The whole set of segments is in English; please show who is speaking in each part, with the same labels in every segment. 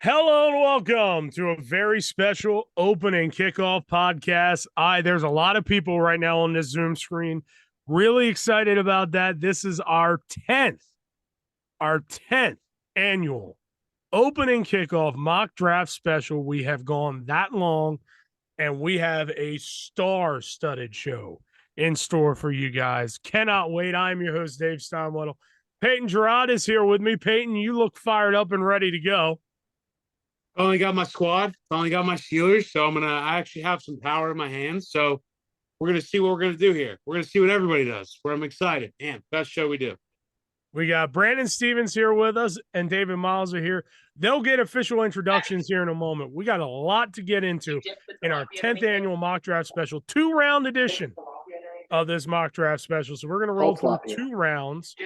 Speaker 1: Hello and welcome to a very special opening kickoff podcast. There's a lot of people right now on this Zoom screen. Really excited about that. This is our 10th annual opening kickoff mock draft special. We have gone that long, and we have a star-studded show in store for you guys. Cannot wait. I'm your host, Dave Steinwettle. Peyton Gerard is here with me. Peyton, you look fired up and ready to go.
Speaker 2: Finally got my squad. Finally got my Steelers. So I actually have some power in my hands. So we're gonna see what we're gonna do here. We're gonna see what everybody does. Where I'm excited. Man, best show we do.
Speaker 1: We got Brandon Stevens here with us and David Miles are here. They'll get official introductions here in a moment. We got a lot to get into in our 10th annual mock draft special, 2-round edition of this mock draft special. So we're gonna roll through 2 rounds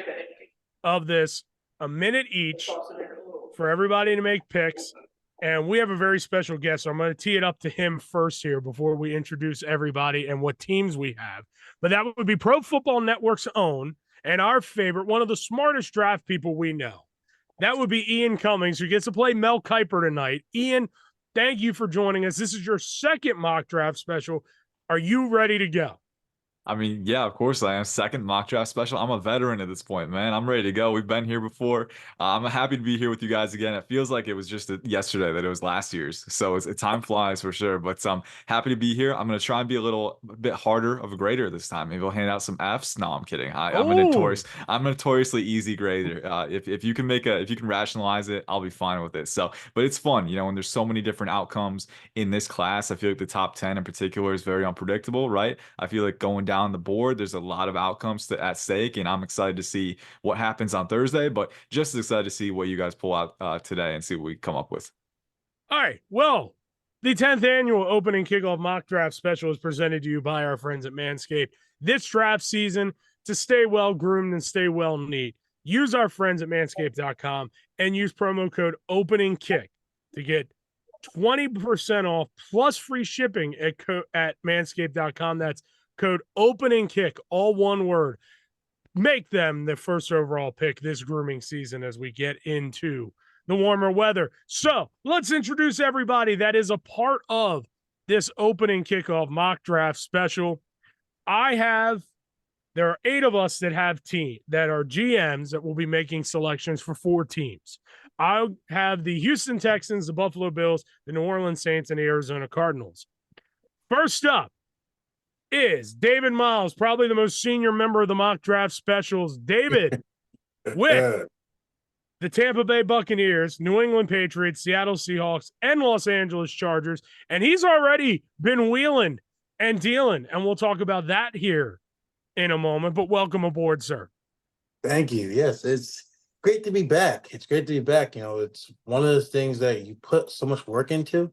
Speaker 1: of this, a minute each, for everybody to make picks. And we have a very special guest, so I'm going to tee it up to him first here before we introduce everybody and what teams we have. But that would be Pro Football Network's own and our favorite, one of the smartest draft people we know. That would be Ian Cummings, who gets to play Mel Kiper tonight. Ian, thank you for joining us. This is your second mock draft special. Are you ready to go?
Speaker 3: I mean, yeah, of course I am. Second mock draft special. I'm a veteran at this point, man. I'm ready to go. We've been here before. I'm happy to be here with you guys again. It feels like it was just yesterday that it was last year's. So time flies for sure. But I'm happy to be here. I'm going to try and be a bit harder of a grader this time. Maybe I'll hand out some Fs. No, I'm kidding. I'm a notoriously easy grader. If you can rationalize it, I'll be fine with it. So, but it's fun, when there's so many different outcomes in this class. I feel like the top 10 in particular is very unpredictable, right? I feel like going down the board, there's a lot of outcomes at stake, and I'm excited to see what happens on Thursday, but just as excited to see what you guys pull out today and see what we come up with.
Speaker 1: All right. Well, the 10th annual opening kickoff mock draft special is presented to you by our friends at Manscaped. This draft season, to stay well groomed and stay well neat, use our friends at manscaped.com and use promo code OPENINGKICK to get 20% off plus free shipping at manscaped.com. That's code OPENINGKICK, all one word. Make them the first overall pick this grooming season as we get into the warmer weather. So let's introduce everybody that is a part of this opening kickoff mock draft special. There are 8 of us that have that are GMs that will be making selections for 4 teams. I have the Houston Texans, the Buffalo Bills, the New Orleans Saints, and the Arizona Cardinals. First up is David Miles, probably the most senior member of the mock draft specials. David, with the Tampa Bay Buccaneers, New England Patriots, Seattle Seahawks, and Los Angeles Chargers. And he's already been wheeling and dealing, and we'll talk about that here in a moment. But welcome aboard, sir.
Speaker 4: Thank you. Yes, it's great to be back. It's great to be back. It's one of those things that you put so much work into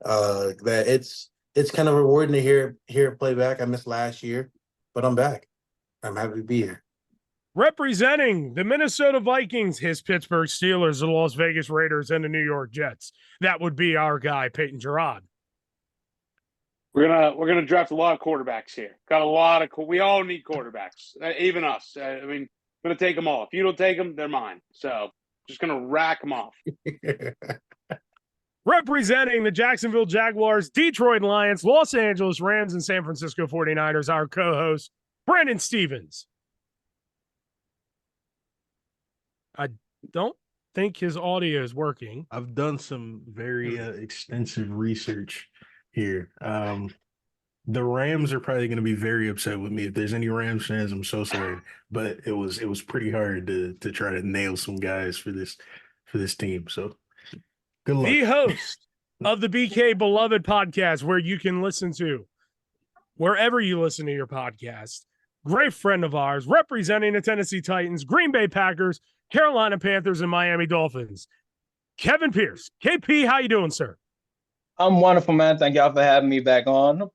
Speaker 4: that it's kind of rewarding to hear it play back. I missed last year, but I'm back. I'm happy to be here.
Speaker 1: Representing the Minnesota Vikings, his Pittsburgh Steelers, the Las Vegas Raiders, and the New York Jets. That would be our guy, Peyton Gerard.
Speaker 2: We're gonna draft a lot of quarterbacks here. Got a lot of we all need quarterbacks, even us. I'm gonna take them all. If you don't take them, they're mine. So just gonna rack them off.
Speaker 1: Representing the Jacksonville Jaguars, Detroit Lions, Los Angeles Rams, and San Francisco 49ers, our co-host, Brandon Stevens. I don't think his audio is working.
Speaker 5: I've done some very extensive research here. The Rams are probably going to be very upset with me. If there's any Rams fans, I'm so sorry. But it was pretty hard to try to nail some guys for this team. So good luck.
Speaker 1: The host of the BK Beloved podcast, where you can listen to wherever you listen to your podcast. Great friend of ours, representing the Tennessee Titans, Green Bay Packers, Carolina Panthers, and Miami Dolphins. Kevin Pierce. KP, how you doing, sir?
Speaker 6: I'm wonderful, man. Thank y'all for having me back on.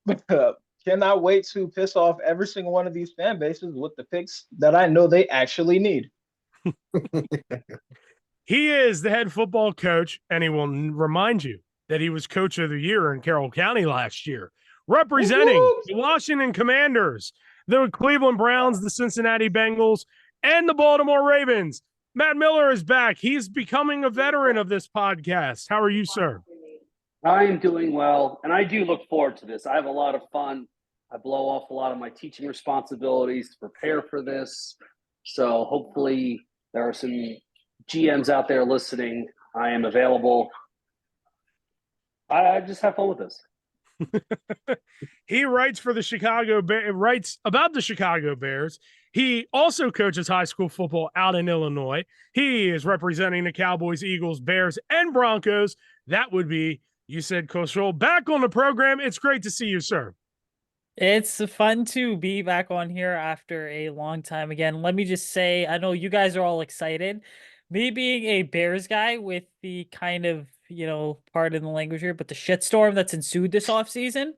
Speaker 6: Cannot wait to piss off every single one of these fan bases with the picks that I know they actually need.
Speaker 1: He is the head football coach, and he will remind you that he was coach of the year in Carroll County last year, representing the Washington Commanders, the Cleveland Browns, the Cincinnati Bengals, and the Baltimore Ravens. Matt Miller is back. He's becoming a veteran of this podcast. How are you, sir?
Speaker 7: I am doing well, and I do look forward to this. I have a lot of fun. I blow off a lot of my teaching responsibilities to prepare for this. So hopefully there are some GMs out there listening. I am available. I just have fun with this.
Speaker 1: He writes for the writes about the Chicago Bears. He also coaches high school football out in Illinois. He is representing the Cowboys, Eagles, Bears, and Broncos. That would be, you said, Coach Scholl, back on the program. It's great to see you, sir.
Speaker 8: It's fun to be back on here after a long time again. Let me just say, I know you guys are all excited. Me being a Bears guy with the kind of, pardon the language here, but the shitstorm that's ensued this offseason.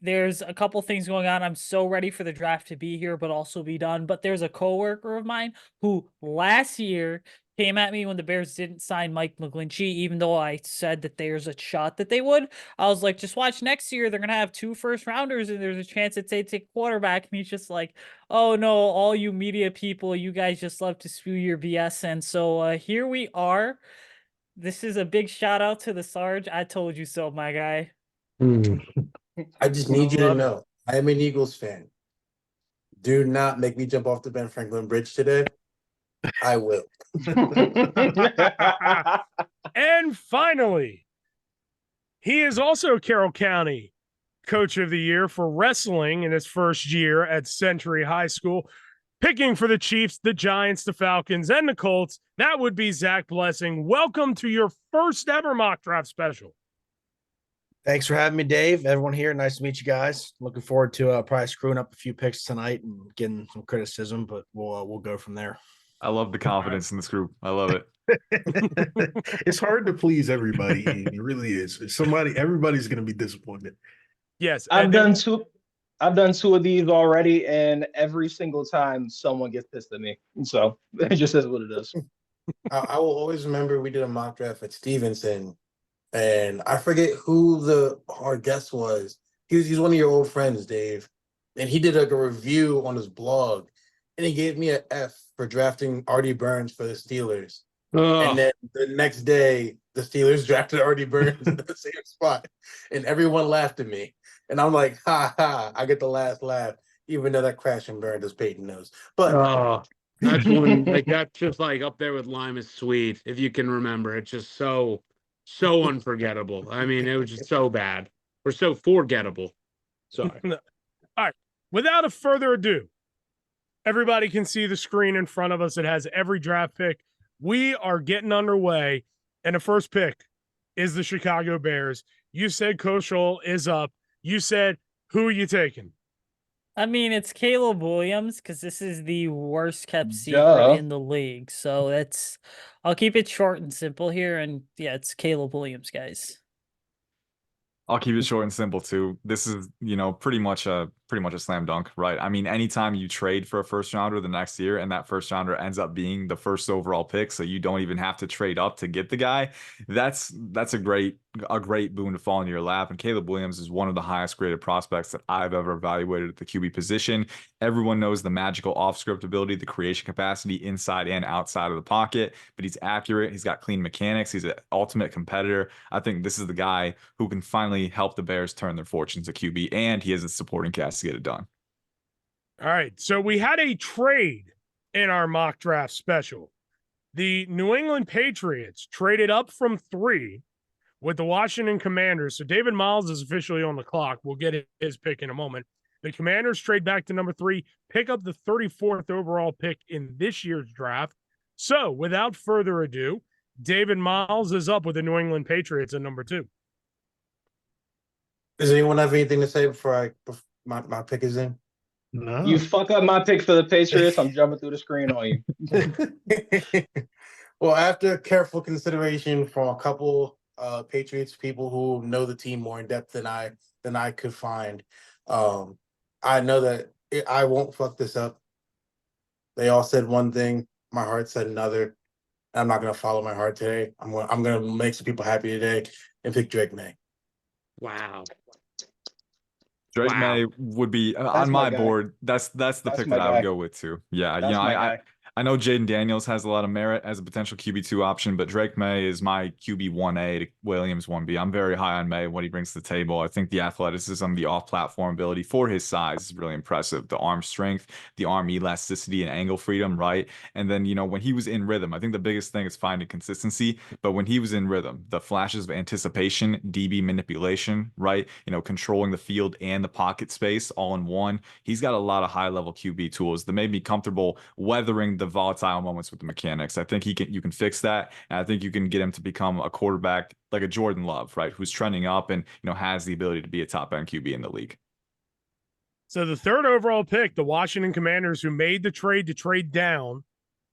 Speaker 8: There's a couple things going on. I'm so ready for the draft to be here, but also be done. But there's a coworker of mine who last year came at me when the Bears didn't sign Mike McGlinchey, even though I said that there's a shot that they would. I was like, just watch next year. They're going to have 2 first-rounders, and there's a chance that they take quarterback. And he's just like, oh, no, all you media people, you guys just love to spew your BS. And so here we are. This is a big shout-out to the Sarge. I told you so, my guy.
Speaker 4: I just need you to know, I am an Eagles fan. Do not make me jump off the Ben Franklin Bridge today. I will.
Speaker 1: And finally, he is also Carroll County Coach of the Year for wrestling in his first year at Century High School, picking for the Chiefs, the Giants, the Falcons, and the Colts. That would be Zach Blessing. Welcome to your first ever mock draft special.
Speaker 9: Thanks for having me, Dave. Everyone here, nice to meet you guys. Looking forward to probably screwing up a few picks tonight and getting some criticism, but we'll go from there.
Speaker 3: I love the confidence in this group. I love it.
Speaker 5: It's hard to please everybody. It really is. Everybody's going to be disappointed.
Speaker 1: Yes,
Speaker 6: I've done two of these already, and every single time someone gets pissed at me. So it just is what it is.
Speaker 4: I will always remember we did a mock draft at Stevenson, and I forget who our guest was. He's one of your old friends, Dave, and he did like a review on his blog, and he gave me an F for drafting Artie Burns for the Steelers. And then the next day, the Steelers drafted Artie Burns in the same spot, and everyone laughed at me. And I'm like, ha ha, I get the last laugh, even though that crash and burned, as Peyton knows. But
Speaker 2: that's one that's just like up there with Lime is Sweet, if you can remember. It's just so unforgettable. I mean, it was just so bad. Or so forgettable. Sorry.
Speaker 1: All right. Without a further ado, everybody can see the screen in front of us. It has every draft pick. We are getting underway, and the first pick is the Chicago Bears. You said Coach Scholl is up. You said, who are you taking?
Speaker 8: I mean, it's Caleb Williams because this is the worst kept secret in the league. So I'll keep it short and simple here. And yeah, it's Caleb Williams, guys.
Speaker 3: I'll keep it short and simple too. This is, pretty much a slam dunk, right? I mean, anytime you trade for a first rounder the next year and that first rounder ends up being the first overall pick, so you don't even have to trade up to get the guy, that's a great boon to fall into your lap. And Caleb Williams is one of the highest graded prospects that I've ever evaluated at the QB position. Everyone knows the magical off-script ability, the creation capacity inside and outside of the pocket, but he's accurate. He's got clean mechanics. He's an ultimate competitor. I think this is the guy who can finally help the Bears turn their fortunes at QB, and he has a supporting cast to get it done.
Speaker 1: All right. So we had a trade in our mock draft special. The New England Patriots traded up from 3 with the Washington Commanders. So David Miles is officially on the clock. We'll get his pick in a moment. The Commanders trade back to number 3, pick up the 34th overall pick in this year's draft. So without further ado, David Miles is up with the New England Patriots at number 2.
Speaker 4: Does anyone have anything to say before my pick is in?
Speaker 5: No.
Speaker 6: You fuck up my pick for the Patriots, I'm jumping through the screen on you.
Speaker 4: Well, after careful consideration from a couple Patriots people who know the team more in depth than I could find, I know that I won't fuck this up. They all said one thing, my heart said another. I'm not gonna follow my heart today. I'm gonna make some people happy today and pick Drake May.
Speaker 2: Wow.
Speaker 3: Drake May would be on my board. That's the pick that I would go with too. Yeah,
Speaker 6: That's
Speaker 3: I know Jaden Daniels has a lot of merit as a potential QB2 option, but Drake May is my QB1A to Williams 1B. I'm very high on May, what he brings to the table. I think the athleticism, the off-platform ability for his size is really impressive. The arm strength, the arm elasticity and angle freedom, right? And then, when he was in rhythm, I think the biggest thing is finding consistency. But when he was in rhythm, the flashes of anticipation, DB manipulation, right? Controlling the field and the pocket space all in one. He's got a lot of high-level QB tools that made me comfortable weathering the volatile moments with the mechanics. I think you can fix that, and I think you can get him to become a quarterback like a Jordan Love, right? Who's trending up and has the ability to be a top-end QB in the league.
Speaker 1: So the third overall pick, the Washington Commanders, who made the trade to trade down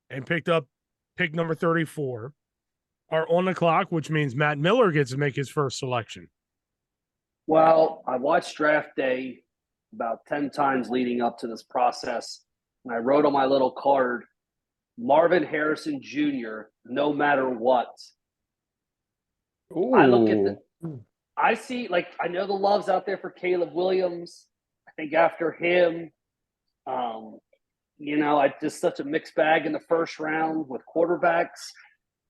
Speaker 1: and picked up pick number 34, are on the clock, which means Matt Miller gets to make his first selection.
Speaker 7: Well, I watched draft day about 10 times leading up to this process, and I wrote on my little card, Marvin Harrison Jr., no matter what.
Speaker 2: Ooh.
Speaker 7: I look at I see, I know the love's out there for Caleb Williams. I think after him, I just such a mixed bag in the first round with quarterbacks.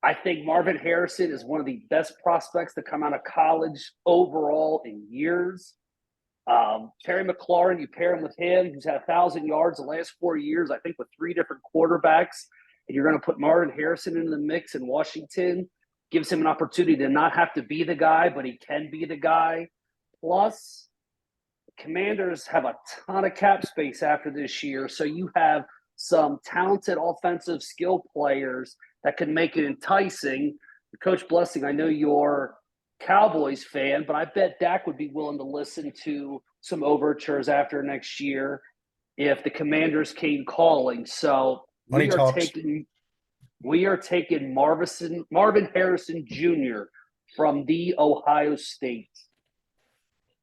Speaker 7: I think Marvin Harrison is one of the best prospects to come out of college overall in years. Terry McLaurin, you pair him with him, who's had 1,000 yards the last 4 years, I think, with 3 different quarterbacks, and you're going to put Marvin Harrison into the mix in Washington, gives him an opportunity to not have to be the guy, but he can be the guy. Plus, the Commanders have a ton of cap space after this year, so you have some talented offensive skill players that can make it enticing. Coach Blessing, I know you're Cowboys fan, but I bet Dak would be willing to listen to some overtures after next year if the Commanders came calling. So we are taking Marvin Harrison Jr. from the Ohio State.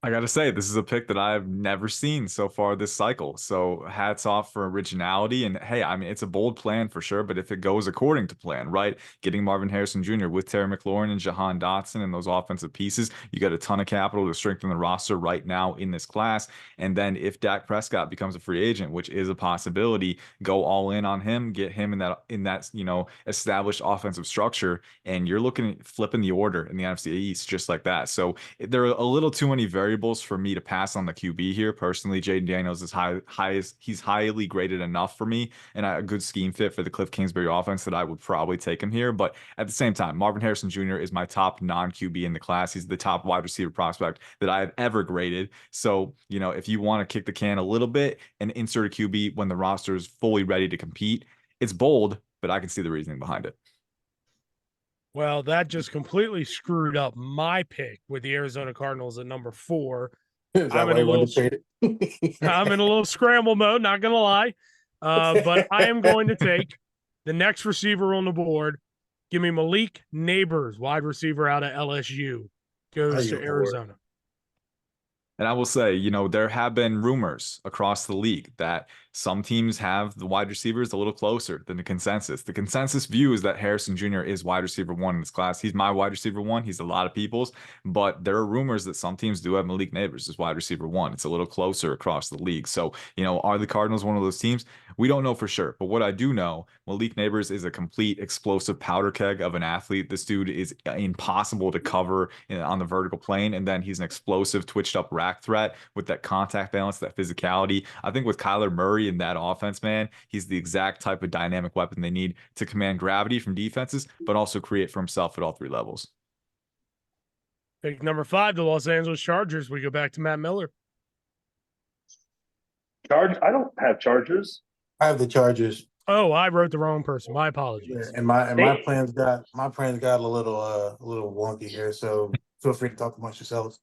Speaker 3: I gotta say, this is a pick that I've never seen so far this cycle. So hats off for originality. And hey, I mean, it's a bold plan for sure, but if it goes according to plan, right? Getting Marvin Harrison Jr. with Terry McLaurin and Jahan Dotson and those offensive pieces, you got a ton of capital to strengthen the roster right now in this class. And then if Dak Prescott becomes a free agent, which is a possibility, go all in on him, get him in that established offensive structure, and you're looking at flipping the order in the NFC East just like that. So there are a little too many variables for me to pass on the QB here. Personally, Jaden Daniels is he's highly graded enough for me and a good scheme fit for the Cliff Kingsbury offense that I would probably take him here. But at the same time, Marvin Harrison Jr. is my top non-QB in the class. He's the top wide receiver prospect that I have ever graded. So, if you want to kick the can a little bit and insert a QB when the roster is fully ready to compete, it's bold, but I can see the reasoning behind it.
Speaker 1: Well, that just completely screwed up my pick with the Arizona Cardinals at number 4. I'm in a little scramble mode, not going to lie. But I am going to take the next receiver on the board. Give me Malik Neighbors, wide receiver out of LSU. Goes to Arizona.
Speaker 3: And I will say, there have been rumors across the league that some teams have the wide receivers a little closer than the consensus. The consensus view is that Harrison Jr. is wide receiver 1 in this class. He's my wide receiver 1. He's a lot of people's, but there are rumors that some teams do have Malik Neighbors as wide receiver 1. It's a little closer across the league. So, are the Cardinals one of those teams? We don't know for sure. But what I do know, Malik Neighbors is a complete explosive powder keg of an athlete. This dude is impossible to cover on the vertical plane. And then he's an explosive, twitched up rack threat with that contact balance, that physicality. I think with Kyler Murray in that offense, man, he's the exact type of dynamic weapon they need to command gravity from defenses, but also create for himself at all 3 levels.
Speaker 1: Pick number 5, the Los Angeles Chargers. We go back to Matt Miller.
Speaker 7: I don't have Chargers.
Speaker 4: I have the Chargers.
Speaker 1: Oh, I wrote the wrong person. My apologies.
Speaker 4: And my plans got a little wonky here. So feel free to talk amongst yourselves.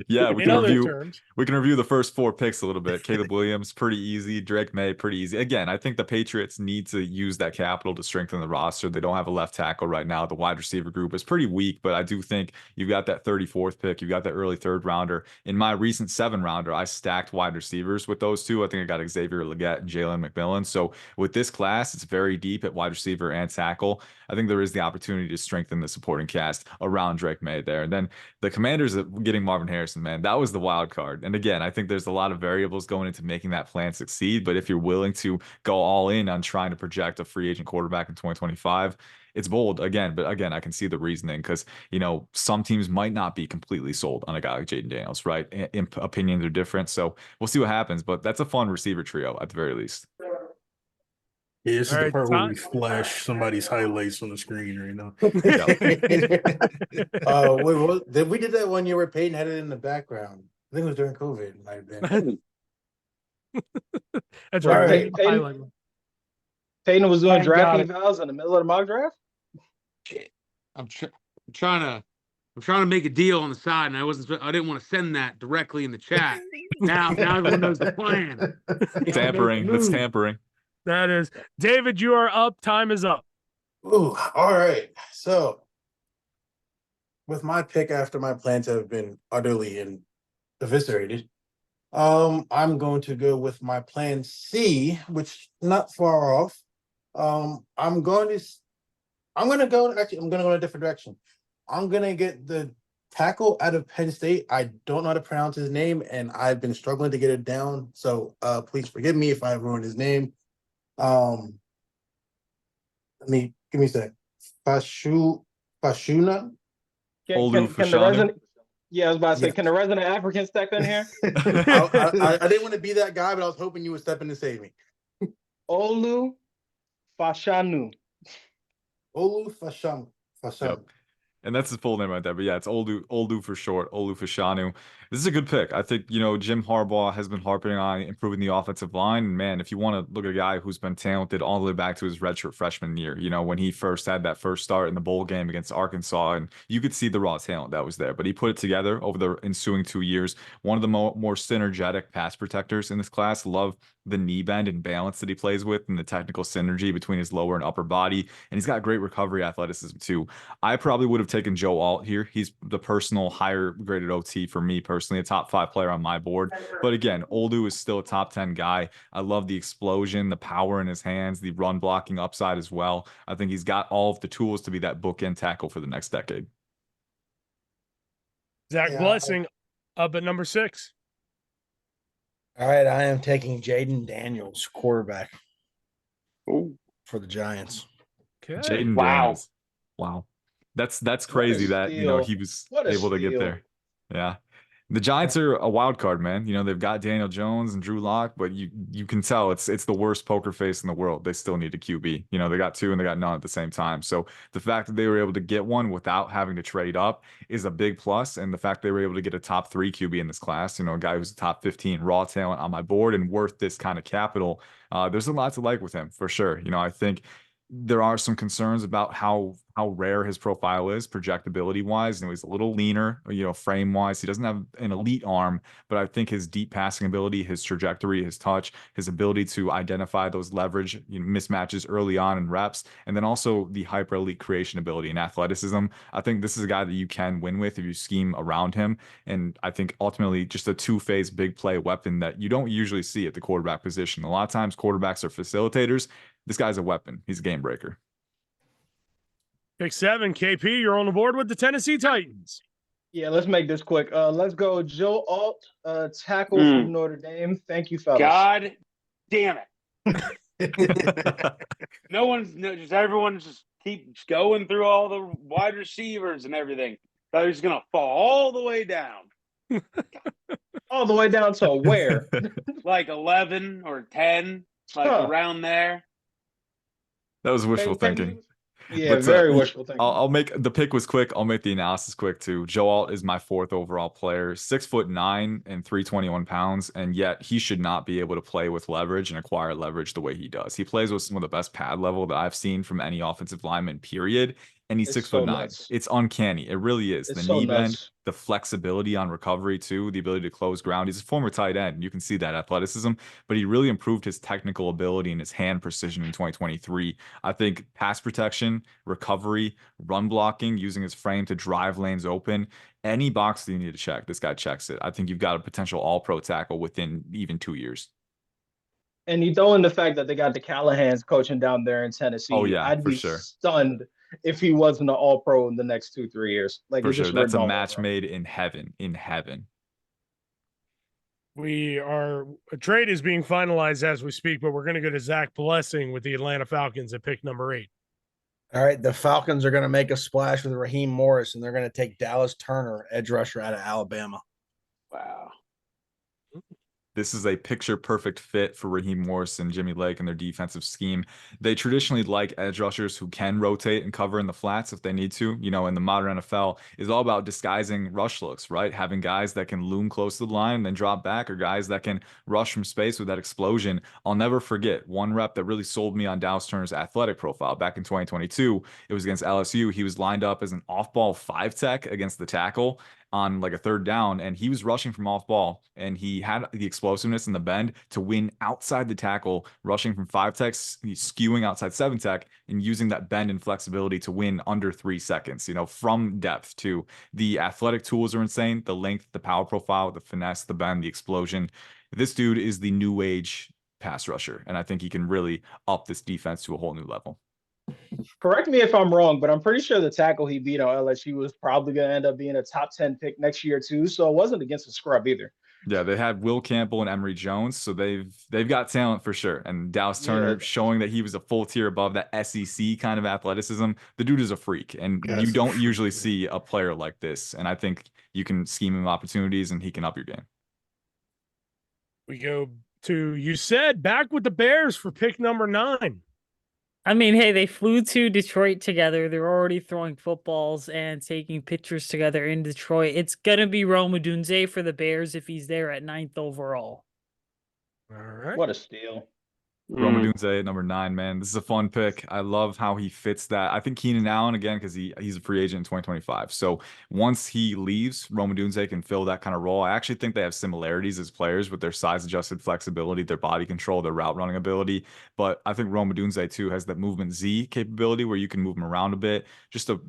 Speaker 3: Yeah, we can review the first 4 picks a little bit. Caleb Williams, pretty easy. Drake May, pretty easy. Again, I think the Patriots need to use that capital to strengthen the roster. They don't have a left tackle right now. The wide receiver group is pretty weak, but I do think you've got that 34th pick. You've got that early 3rd rounder. In my recent 7-rounder, I stacked wide receivers with those 2. I think I got Xavier Legette and Jalen McMillan. So with this class, it's very deep at wide receiver and tackle. I think there is the opportunity to strengthen the supporting cast around Drake May there. And then the Commanders getting Marvin Harrison Harrison, man. That was the wild card. And again, I think there's a lot of variables going into making that plan succeed. But if you're willing to go all in on trying to project a free agent quarterback in 2025, it's bold again. But again, I can see the reasoning because, some teams might not be completely sold on a guy like Jaden Daniels, right? Opinions are different. So we'll see what happens. But that's a fun receiver trio at the very least.
Speaker 5: Yeah, this is
Speaker 1: All
Speaker 5: the
Speaker 1: right,
Speaker 5: part where
Speaker 1: Todd.
Speaker 5: we flash somebody's highlights on the screen right now.
Speaker 4: We did that one year where Peyton had it in the background. I think it was during COVID. It might have been.
Speaker 1: That's
Speaker 6: All
Speaker 1: right.
Speaker 6: right. Peyton was doing
Speaker 2: Thank
Speaker 6: draft
Speaker 2: God.
Speaker 6: evals in the middle of the mock draft.
Speaker 2: I'm trying to make a deal on the side, and I didn't want to send that directly in the chat. Now everyone knows the plan.
Speaker 3: Tampering. That's tampering.
Speaker 1: That is. David, you are up. Time is up.
Speaker 4: Ooh, all right. So, with my pick after my plans have been utterly eviscerated, I'm going to go with my plan C, which not far off. I'm going to go in a different direction. I'm gonna get the tackle out of Penn State. I don't know how to pronounce his name, and I've been struggling to get it down. So please forgive me if I ruined his name. Give me a sec. Fashuna.
Speaker 6: Can
Speaker 3: Olu
Speaker 6: the
Speaker 3: Fashanu?
Speaker 6: resident? Yeah, I was about to say,
Speaker 4: Yes.
Speaker 6: can the resident African step in here?
Speaker 4: I didn't want to be that guy, but I was hoping you would step in to save me.
Speaker 6: Olu Fashanu.
Speaker 4: Olu Fashanu.
Speaker 3: Yep. And that's his full name right there. But yeah, it's Oldu for short, Olu Fashanu. This is a good pick. I think, Jim Harbaugh has been harping on improving the offensive line. And man, if you want to look at a guy who's been talented all the way back to his redshirt freshman year, when he first had that first start in the bowl game against Arkansas, and you could see the raw talent that was there. But he put it together over the ensuing 2 years. One of the more synergetic pass protectors in this class. Love the knee bend and balance that he plays with and the technical synergy between his lower and upper body. And he's got great recovery athleticism too. I probably would have taken Joe Alt here. He's the personal higher graded OT for me personally, a top 5 player on my board. But again, Oldu is still a top 10 guy. I love the explosion, the power in his hands, the run blocking upside as well. I think he's got all of the tools to be that bookend tackle for the next decade.
Speaker 1: Zach Blessing up at number 6.
Speaker 9: All right, I am taking Jaden Daniels, quarterback
Speaker 2: Ooh.
Speaker 9: for the Giants.
Speaker 1: Okay.
Speaker 3: Jaden
Speaker 2: Wow.
Speaker 3: Daniels. Wow. That's crazy that,
Speaker 6: steal.
Speaker 3: he was
Speaker 6: What a
Speaker 3: able to get
Speaker 6: steal.
Speaker 3: there. Yeah. The Giants are a wild card, man. They've got Daniel Jones and Drew Lock, but you can tell it's the worst poker face in the world. They still need a QB. They got 2 and they got none at the same time. So the fact that they were able to get one without having to trade up is a big plus. And the fact they were able to get a top 3 QB in this class, a guy who's a top 15 raw talent on my board and worth this kind of capital. There's a lot to like with him for sure. I think there are some concerns about how rare his profile is projectability wise. He's a little leaner, frame wise. He doesn't have an elite arm, but I think his deep passing ability, his trajectory, his touch, his ability to identify those leverage mismatches early on in reps, and then also the hyper elite creation ability and athleticism. I think this is a guy that you can win with if you scheme around him. And I think ultimately just a 2-phase big play weapon that you don't usually see at the quarterback position. A lot of times quarterbacks are facilitators. This guy's a weapon. He's a game breaker.
Speaker 1: Pick 7, KP, you're on the board with the Tennessee Titans.
Speaker 6: Yeah, let's make this quick. Let's go Joe Alt, tackle from Notre Dame. Thank you, fellas.
Speaker 2: God damn it. Everyone's just keeps going through all the wide receivers and everything. Thought he was going to fall all the way down.
Speaker 6: All the way down to where?
Speaker 2: Like 11 or 10, around there.
Speaker 3: That was wishful thinking.
Speaker 6: Yeah,
Speaker 3: But,
Speaker 6: very wishful thinking.
Speaker 3: I'll make the pick was quick. I'll make the analysis quick too. Joe Alt is my 4th overall player, 6'9" and 321 pounds, and yet he should not be able to play with leverage and acquire leverage the way he does. He plays with some of the best pad level that I've seen from any offensive lineman, period. And he's 6'9".
Speaker 6: nuts.
Speaker 3: It's uncanny. It really is.
Speaker 6: It's
Speaker 3: The
Speaker 6: so
Speaker 3: knee bend,
Speaker 6: nuts.
Speaker 3: the flexibility on recovery too, the ability to close ground. He's a former tight end. You can see that athleticism, but he really improved his technical ability and his hand precision in 2023. I think pass protection, recovery, run blocking, using his frame to drive lanes open, any box that you need to check, this guy checks it. I think you've got a potential all-pro tackle within even 2 years.
Speaker 6: And you throw in the fact that they got the Callahans coaching down there in Tennessee.
Speaker 3: Oh, yeah,
Speaker 6: I'd
Speaker 3: for
Speaker 6: be
Speaker 3: sure.
Speaker 6: stunned if he wasn't an all-pro in the next 2-3 years.
Speaker 3: For
Speaker 6: it's
Speaker 3: sure.
Speaker 6: just
Speaker 3: That's a
Speaker 6: written all
Speaker 3: match
Speaker 6: over.
Speaker 3: made in heaven. In heaven.
Speaker 1: A trade is being finalized as we speak, but we're going to go to Zach Blessing with the Atlanta Falcons at pick number 8.
Speaker 9: All right, the Falcons are going to make a splash with Raheem Morris, and they're going to take Dallas Turner, edge rusher out of Alabama.
Speaker 2: Wow.
Speaker 3: This is a picture perfect fit for Raheem Morris and Jimmy Lake and their defensive scheme. They traditionally like edge rushers who can rotate and cover in the flats if they need to. You know, in the modern NFL is all about disguising rush looks, right? Having guys that can loom close to the line and then drop back, or guys that can rush from space with that explosion. I'll never forget one rep that really sold me on Dallas Turner's athletic profile back in 2022. It was against LSU. He was lined up as an off-ball 5-tech against the tackle on like a 3rd down, and he was rushing from off ball, and he had the explosiveness and the bend to win outside the tackle, rushing from 5-techs, skewing outside 7-tech, and using that bend and flexibility to win under 3 seconds, you know, from depth. To the athletic tools are insane, the length, the power profile, the finesse, the bend, the explosion. This dude is the new age pass rusher, and I think he can really up this defense to a whole new level.
Speaker 6: Correct me if I'm wrong, but I'm pretty sure the tackle he beat on LSU was probably going to end up being a top 10 pick next year too. So it wasn't against a scrub either.
Speaker 3: Yeah, they had Will Campbell and Emory Jones, so they've got talent for sure. And Dallas Turner showing that he was a full tier above that SEC kind of athleticism. The dude is a freak, and you don't usually see a player like this. And I think you can scheme him opportunities, and he can up your game.
Speaker 1: We go to, you said, back with the Bears for pick number 9.
Speaker 8: I mean, hey, they flew to Detroit together. They're already throwing footballs and taking pictures together in Detroit. It's going to be Rome Odunze for the Bears if he's there at 9th overall.
Speaker 1: All right.
Speaker 6: What a steal.
Speaker 3: Rome Odunze at number 9, man. This is a fun pick. I love how he fits that. I think Keenan Allen, again, because he's a free agent in 2025. So once he leaves, Rome Odunze can fill that kind of role. I actually think they have similarities as players with their size-adjusted flexibility, their body control, their route running ability. But I think Rome Odunze, too, has that movement Z capability where you can move him around a bit. Just a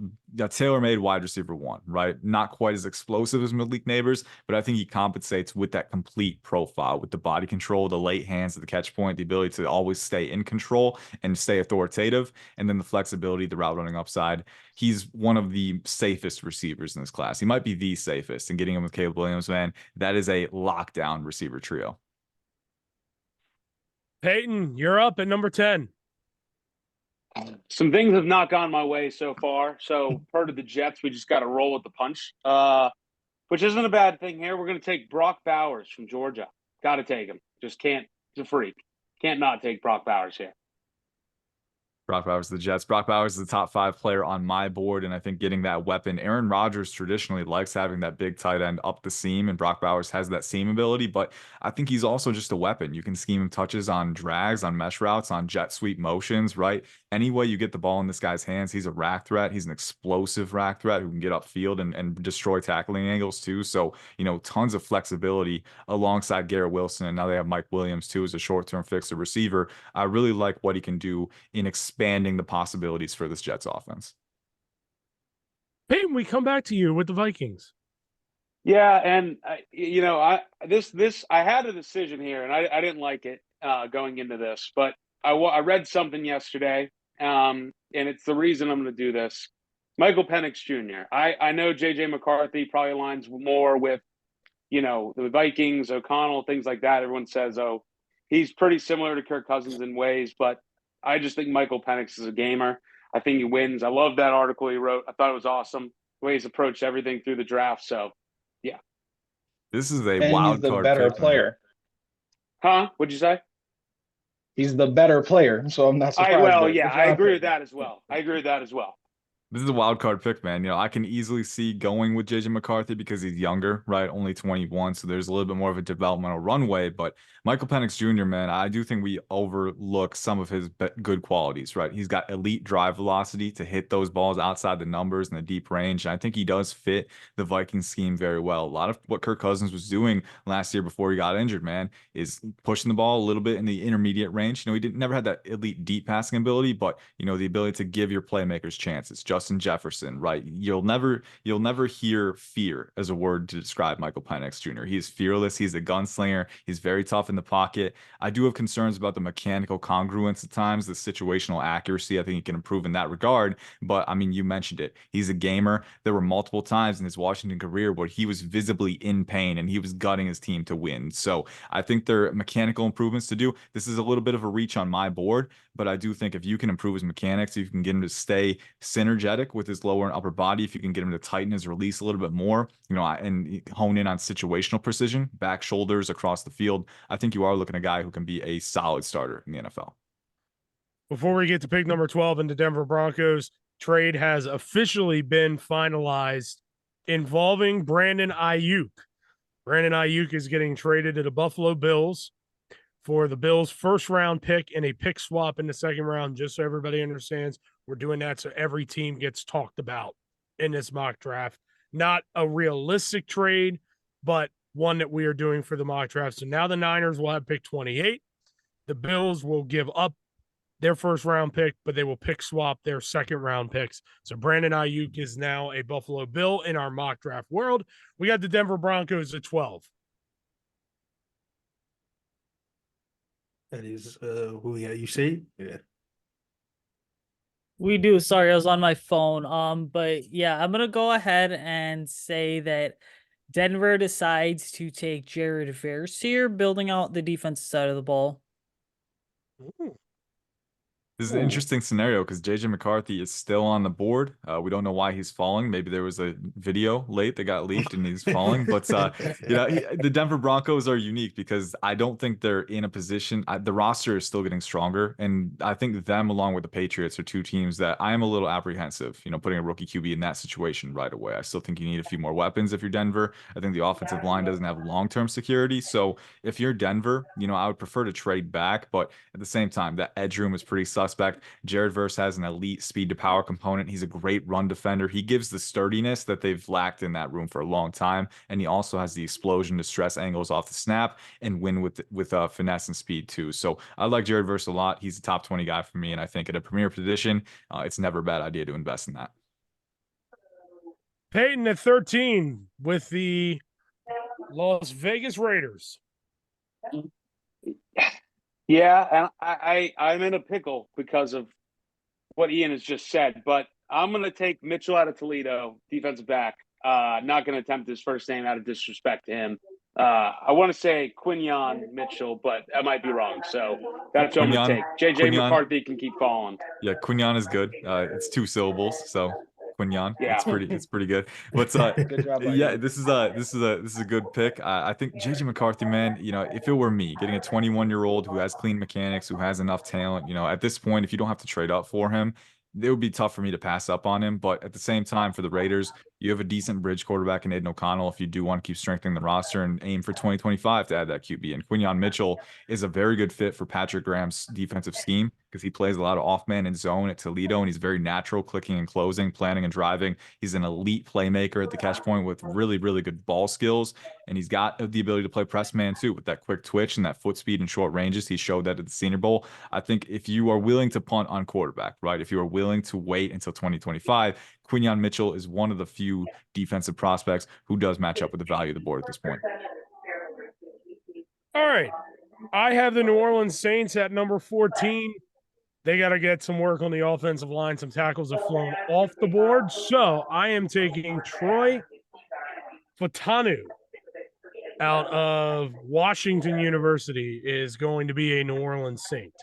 Speaker 3: tailor-made wide receiver 1, right? Not quite as explosive as Malik Neighbors, but I think he compensates with that complete profile, with the body control, the late hands at the catch point, the ability to always stay in control and stay authoritative, and then the flexibility, the route running upside. He's one of the safest receivers in this class. He might be the safest, and getting him with Caleb Williams, man, that is a lockdown receiver trio.
Speaker 1: Peyton, you're up at number 10.
Speaker 2: Some things have not gone my way so far. So per to the Jets, we just got to roll with the punch, which isn't a bad thing here. We're going to take Brock Bowers from Georgia. Got to take him. Just can't. He's a freak. Can't not take Brock Bowers here.
Speaker 3: Brock Bowers, the Jets. Brock Bowers is the top 5 player on my board, and I think getting that weapon. Aaron Rodgers traditionally likes having that big tight end up the seam, and Brock Bowers has that seam ability, but I think he's also just a weapon. You can scheme him touches on drags, on mesh routes, on jet sweep motions, right? Any way you get the ball in this guy's hands, he's a rack threat. He's an explosive rack threat who can get upfield and destroy tackling angles too. So, you know, tons of flexibility alongside Garrett Wilson, and now they have Mike Williams too as a short-term fixer receiver. I really like what he can do in expanding the possibilities for this Jets offense.
Speaker 1: Peyton, we come back to you with the Vikings.
Speaker 2: Yeah, and you know, I had a decision here, and I didn't like it going into this, but I read something yesterday, and it's the reason I'm going to do this. Michael Penix Jr. I know JJ McCarthy probably aligns more with, you know, the Vikings, O'Connell, things like that. Everyone says, oh, he's pretty similar to Kirk Cousins in ways, but I just think Michael Penix is a gamer. I think he wins. I love that article he wrote. I thought it was awesome the way he's approached everything through the draft. So, yeah.
Speaker 3: This is a
Speaker 6: And
Speaker 3: wild
Speaker 6: he's the
Speaker 3: card
Speaker 6: better
Speaker 3: pick,
Speaker 6: player.
Speaker 2: Huh? What'd you say?
Speaker 6: He's the better player, so I'm not surprised.
Speaker 2: I agree with that as well.
Speaker 3: This is a wild card pick, man. You know, I can easily see going with JJ McCarthy because he's younger, right? Only 21, so there's a little bit more of a developmental runway. But Michael Penix Jr., man, I do think we overlook some of his good qualities, right? He's got elite drive velocity to hit those balls outside the numbers in the deep range. And I think he does fit the Vikings scheme very well. A lot of what Kirk Cousins was doing last year before he got injured, man, is pushing the ball a little bit in the intermediate range. You know, he never had that elite deep passing ability, but, you know, the ability to give your playmakers chances. Justin Justin Jefferson, right? You'll never hear fear as a word to describe Michael Penix Jr. He is fearless. He's a gunslinger. He's very tough in the pocket. I do have concerns about the mechanical congruence at times, the situational accuracy. I think he can improve in that regard. But I mean, you mentioned it. He's a gamer. There were multiple times in his Washington career where he was visibly in pain and he was gutting his team to win. So I think there are mechanical improvements to do. This is a little bit of a reach on my board, but I do think if you can improve his mechanics, if you can get him to stay synergetic with his lower and upper body, if you can get him to tighten his release a little bit more, and hone in on situational precision, back shoulders across the field, I think you are looking at a guy who can be a solid starter in the NFL.
Speaker 1: Before we get to pick number 12 in the Denver Broncos, trade has officially been finalized involving Brandon Ayuk. Brandon Ayuk is getting traded to the Buffalo Bills for the Bills' first-round pick and a pick swap in the second round, just so everybody understands. We're doing that so every team gets talked about in this mock draft. Not a realistic trade, but one that we are doing for the mock draft. So now the Niners will have pick 28. The Bills will give up their first-round pick, but they will pick swap their second-round picks. So Brandon Ayuk is now a Buffalo Bill in our mock draft world. We got the Denver Broncos at 12.
Speaker 5: That is who we got. You see? Yeah.
Speaker 8: We do. Sorry, I was on my phone. But yeah, I'm gonna go ahead and say that Denver decides to take Jared Verse here, building out the defensive side of the ball.
Speaker 1: Ooh.
Speaker 3: This is an interesting scenario because JJ McCarthy is still on the board. We don't know why he's falling. Maybe there was a video late that got leaked and he's falling. But the Denver Broncos are unique because I don't think they're in a position. The roster is still getting stronger, and I think them along with the Patriots are two teams that I am a little apprehensive. Putting a rookie QB in that situation right away. I still think you need a few more weapons if you're Denver. I think the offensive line doesn't have long-term security. So if you're Denver, I would prefer to trade back. But at the same time, that edge room is pretty suspect. Jared Verse has an elite speed to power component. He's a great run defender. He gives the sturdiness that they've lacked in that room for a long time. And he also has the explosion to stress angles off the snap and win with finesse and speed too. So I like Jared Verse a lot. He's a top 20 guy for me. And I think at a premier position, it's never a bad idea to invest in that.
Speaker 1: Peyton at 13 with the Las Vegas Raiders.
Speaker 2: Yeah, and I'm in a pickle because of what Ian has just said, but I'm going to take Mitchell out of Toledo, defensive back. Not going to attempt his first name out of disrespect to him. I want to say Quinyon Mitchell, but I might be wrong. So that's what I'm going to take. JJ McCarthy can keep falling.
Speaker 3: Yeah, Quinyon is good. It's 2 syllables, so Quinyon.
Speaker 2: Yeah,
Speaker 3: it's pretty good. But
Speaker 6: Good job,
Speaker 3: yeah, this is a good pick. I think JJ McCarthy, man. If it were me, getting a 21-year-old who has clean mechanics, who has enough talent, at this point, if you don't have to trade up for him, it would be tough for me to pass up on him. But at the same time, for the Raiders, you have a decent bridge quarterback in Aiden O'Connell if you do want to keep strengthening the roster and aim for 2025 to add that QB. And Quinyon Mitchell is a very good fit for Patrick Graham's defensive scheme because he plays a lot of off-man and zone at Toledo, and he's very natural clicking and closing, planning and driving. He's an elite playmaker at the catch point with really, really good ball skills, and he's got the ability to play press man too with that quick twitch and that foot speed and short ranges. He showed that at the Senior Bowl. I think if you are willing to punt on quarterback, right, if you are willing to wait until 2025, Quinyon Mitchell is one of the few defensive prospects who does match up with the value of the board at this point.
Speaker 1: All right. I have the New Orleans Saints at number 14. They got to get some work on the offensive line. Some tackles have flown off the board. So I am taking Troy Fautanu out of Washington University is going to be a New Orleans Saint.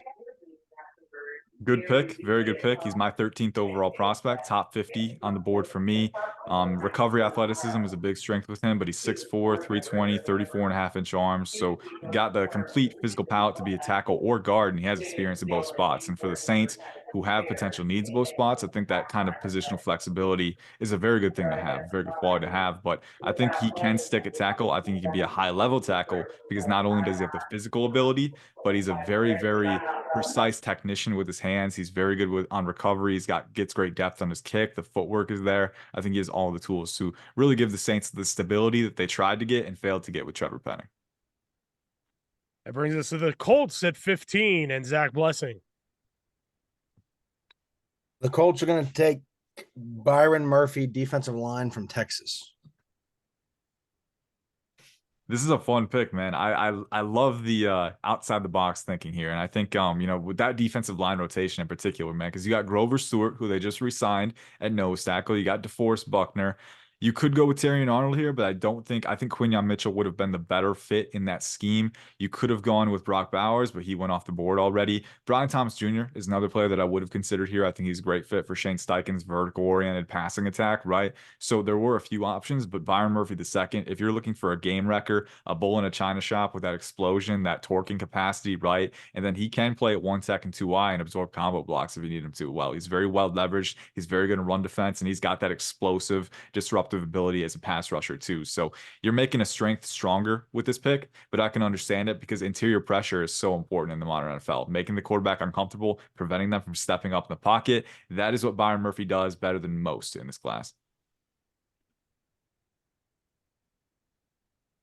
Speaker 3: Good pick. Very good pick. He's my 13th overall prospect, top 50 on the board for me. Recovery athleticism is a big strength with him, but he's 6'4", 320, 34.5-inch arms. So got the complete physical palette to be a tackle or guard, and he has experience in both spots. And for the Saints, who have potential needs in both spots, I think that kind of positional flexibility is a very good thing to have, very good quality to have. But I think he can stick at tackle. I think he can be a high-level tackle because not only does he have the physical ability, but he's a very, very precise technician with his hands. He's very good on recovery. Gets great depth on his kick. The footwork is there. I think he has all the tools to really give the Saints the stability that they tried to get and failed to get with Trevor Penning.
Speaker 1: That brings us to the Colts at 15 and Zach Blessing.
Speaker 9: The Colts are going to take pick Byron Murphy, defensive line from Texas.
Speaker 3: This is a fun pick, man. I love the outside the box thinking here, and I think with that defensive line rotation in particular, man, because you got Grover Stewart, who they just re-signed at nose tackle. You got DeForest Buckner. You could go with Terrion Arnold here, but I think Quinyon Mitchell would have been the better fit in that scheme. You could have gone with Brock Bowers, but he went off the board already. Brian Thomas Jr. is another player that I would have considered here. I think he's a great fit for Shane Steichen's vertical-oriented passing attack, right? So there were a few options, but Byron Murphy II, if you're looking for a game wrecker, a bull in a china shop with that explosion, that torquing capacity, right? And then he can play at 1 tech and 2i and absorb combo blocks if you need him to. Well, he's very well leveraged. He's very good in run defense, and he's got that explosive, disruptive ability as a pass rusher too. So you're making a strength stronger with this pick, but I can understand it because interior pressure is so important in the modern NFL. Making the quarterback uncomfortable, preventing them from stepping up in the pocket. That is what Byron Murphy does better than most in this class.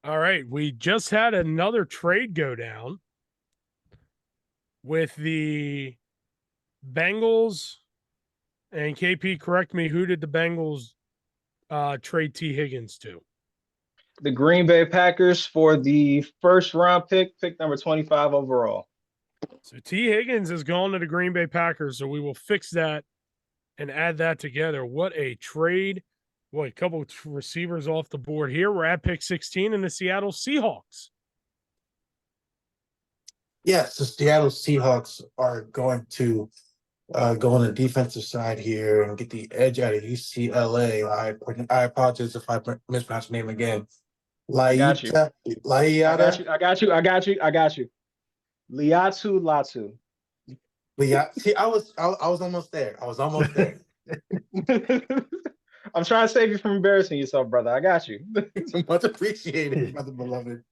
Speaker 1: All right. We just had another trade go down with the Bengals. And KP, correct me, who did the Bengals trade T. Higgins to?
Speaker 6: The Green Bay Packers for the first round pick number 25 overall.
Speaker 1: So T. Higgins has gone to the Green Bay Packers, so we will fix that and add that together. What a trade. Boy, a couple of receivers off the board here. We're at pick 16 in the Seattle Seahawks.
Speaker 4: Yes, the Seattle Seahawks are going to go on the defensive side here and get the edge out of UCLA. I apologize if I mispronounce the name again.
Speaker 6: I got you.
Speaker 4: Liatu
Speaker 6: Latu.
Speaker 4: See, I was almost there. I was almost there.
Speaker 6: I'm trying to save you from embarrassing yourself, brother. I got you.
Speaker 4: Much appreciated, brother beloved.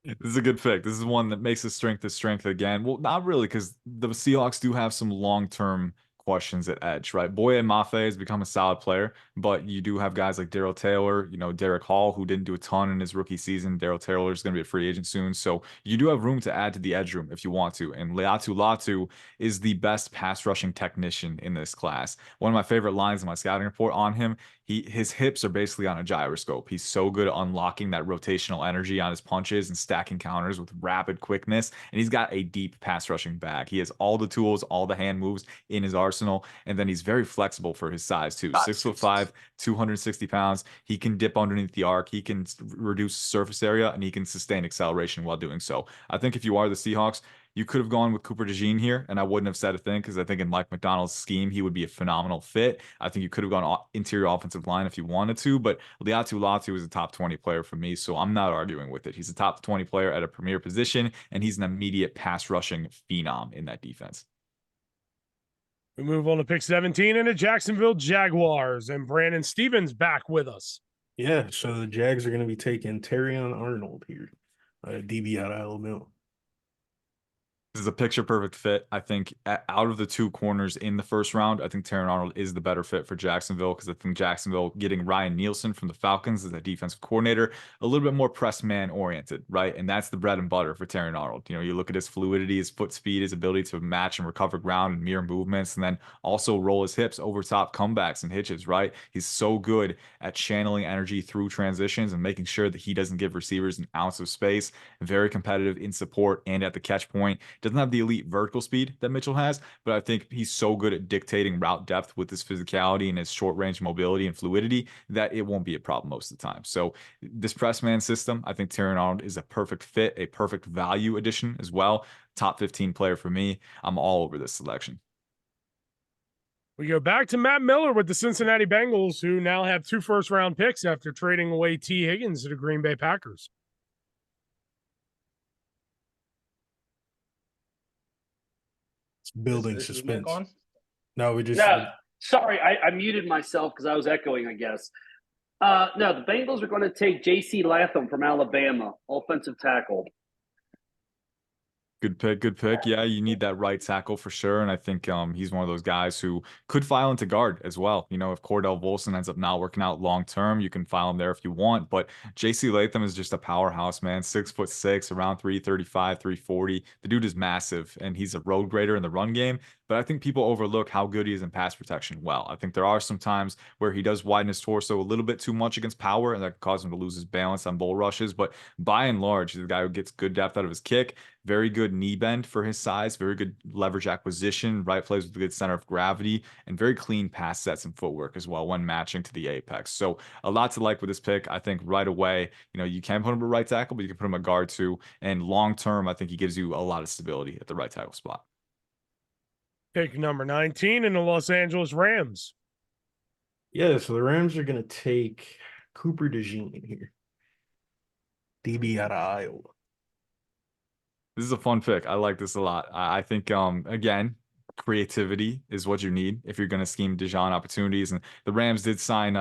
Speaker 3: This is a good pick. This is one that makes his strength again. Well, not really, because the Seahawks do have some long-term questions at edge, right? Boye Mafe has become a solid player, but you do have guys like Darrell Taylor, Derek Hall, who didn't do a ton in his rookie season. Darrell Taylor is going to be a free agent soon. So you do have room to add to the edge room if you want to. And Latu is the best pass rushing technician in this class. One of my favorite lines in my scouting report on him, his hips are basically on a gyroscope. He's so good at unlocking that rotational energy on his punches and stacking counters with rapid quickness. And he's got a deep pass rushing bag. He has all the tools, all the hand moves in his arsenal. And then he's very flexible for his size too. 6'5", 260 pounds. He can dip underneath the arc. He can reduce surface area, and he can sustain acceleration while doing so. I think if you are the Seahawks, you could have gone with Cooper DeJean here, and I wouldn't have said a thing because I think in Mike McDonald's scheme, he would be a phenomenal fit. I think you could have gone interior offensive line if you wanted to, but Latu is a top 20 player for me, so I'm not arguing with it. He's a top 20 player at a premier position, and he's an immediate pass rushing phenom in that defense.
Speaker 1: We move on to pick 17 in the Jacksonville Jaguars, and Brandon Stevens back with us.
Speaker 5: Yeah, so the Jags are going to be taking Terrion Arnold here, DB out of Alabama.
Speaker 3: This is a picture perfect fit. I think out of the two corners in the first round, I think Terrion Arnold is the better fit for Jacksonville because I think Jacksonville getting Ryan Nielsen from the Falcons as a defensive coordinator, a little bit more press man oriented, right? And that's the bread and butter for Terrion Arnold. You look at his fluidity, his foot speed, his ability to match and recover ground and mirror movements, and then also roll his hips over top comebacks and hitches, right? He's so good at channeling energy through transitions and making sure that he doesn't give receivers an ounce of space. Very competitive in support and at the catch point. Doesn't have the elite vertical speed that Mitchell has, but I think he's so good at dictating route depth with his physicality and his short range mobility and fluidity that it won't be a problem most of the time. So this press man system, I think Terrion Arnold is a perfect fit, a perfect value addition as well. Top 15 player for me. I'm all over this selection.
Speaker 1: We go back to Matt Miller with the Cincinnati Bengals, who now have 2 first-round picks after trading away T. Higgins to the Green Bay Packers.
Speaker 5: Building
Speaker 6: Is
Speaker 5: suspense.
Speaker 6: Mick on?
Speaker 5: No, we just
Speaker 7: Sorry, I muted myself because I was echoing, I guess. No, the Bengals are going to take J.C. Latham from Alabama, offensive tackle.
Speaker 3: Good pick. Yeah, you need that right tackle for sure. And I think he's one of those guys who could file into guard as well. If Cordell Volson ends up not working out long term, you can file him there if you want. But J.C. Latham is just a powerhouse, man. 6'6", around 335, 340. The dude is massive, and he's a road grader in the run game. but I think people overlook how good he is in pass protection. Well, I think there are some times where he does widen his torso a little bit too much against power, and that can cause him to lose his balance on bull rushes. But by and large, he's the guy who gets good depth out of his kick, very good knee bend for his size, very good leverage acquisition, right plays with a good center of gravity, and very clean pass sets and footwork as well when matching to the apex. So a lot to like with this pick. I think right away, you can put him at right tackle, but you can put him at guard too. And long term, I think he gives you a lot of stability at the right tackle spot.
Speaker 1: Pick number 19 in the Los Angeles Rams.
Speaker 5: Yeah, so the Rams are going to take Cooper DeJean here. DB out of Iowa.
Speaker 3: This is a fun pick. I like this a lot. I think, again, creativity is what you need if you're going to scheme DeJean opportunities. And the Rams did sign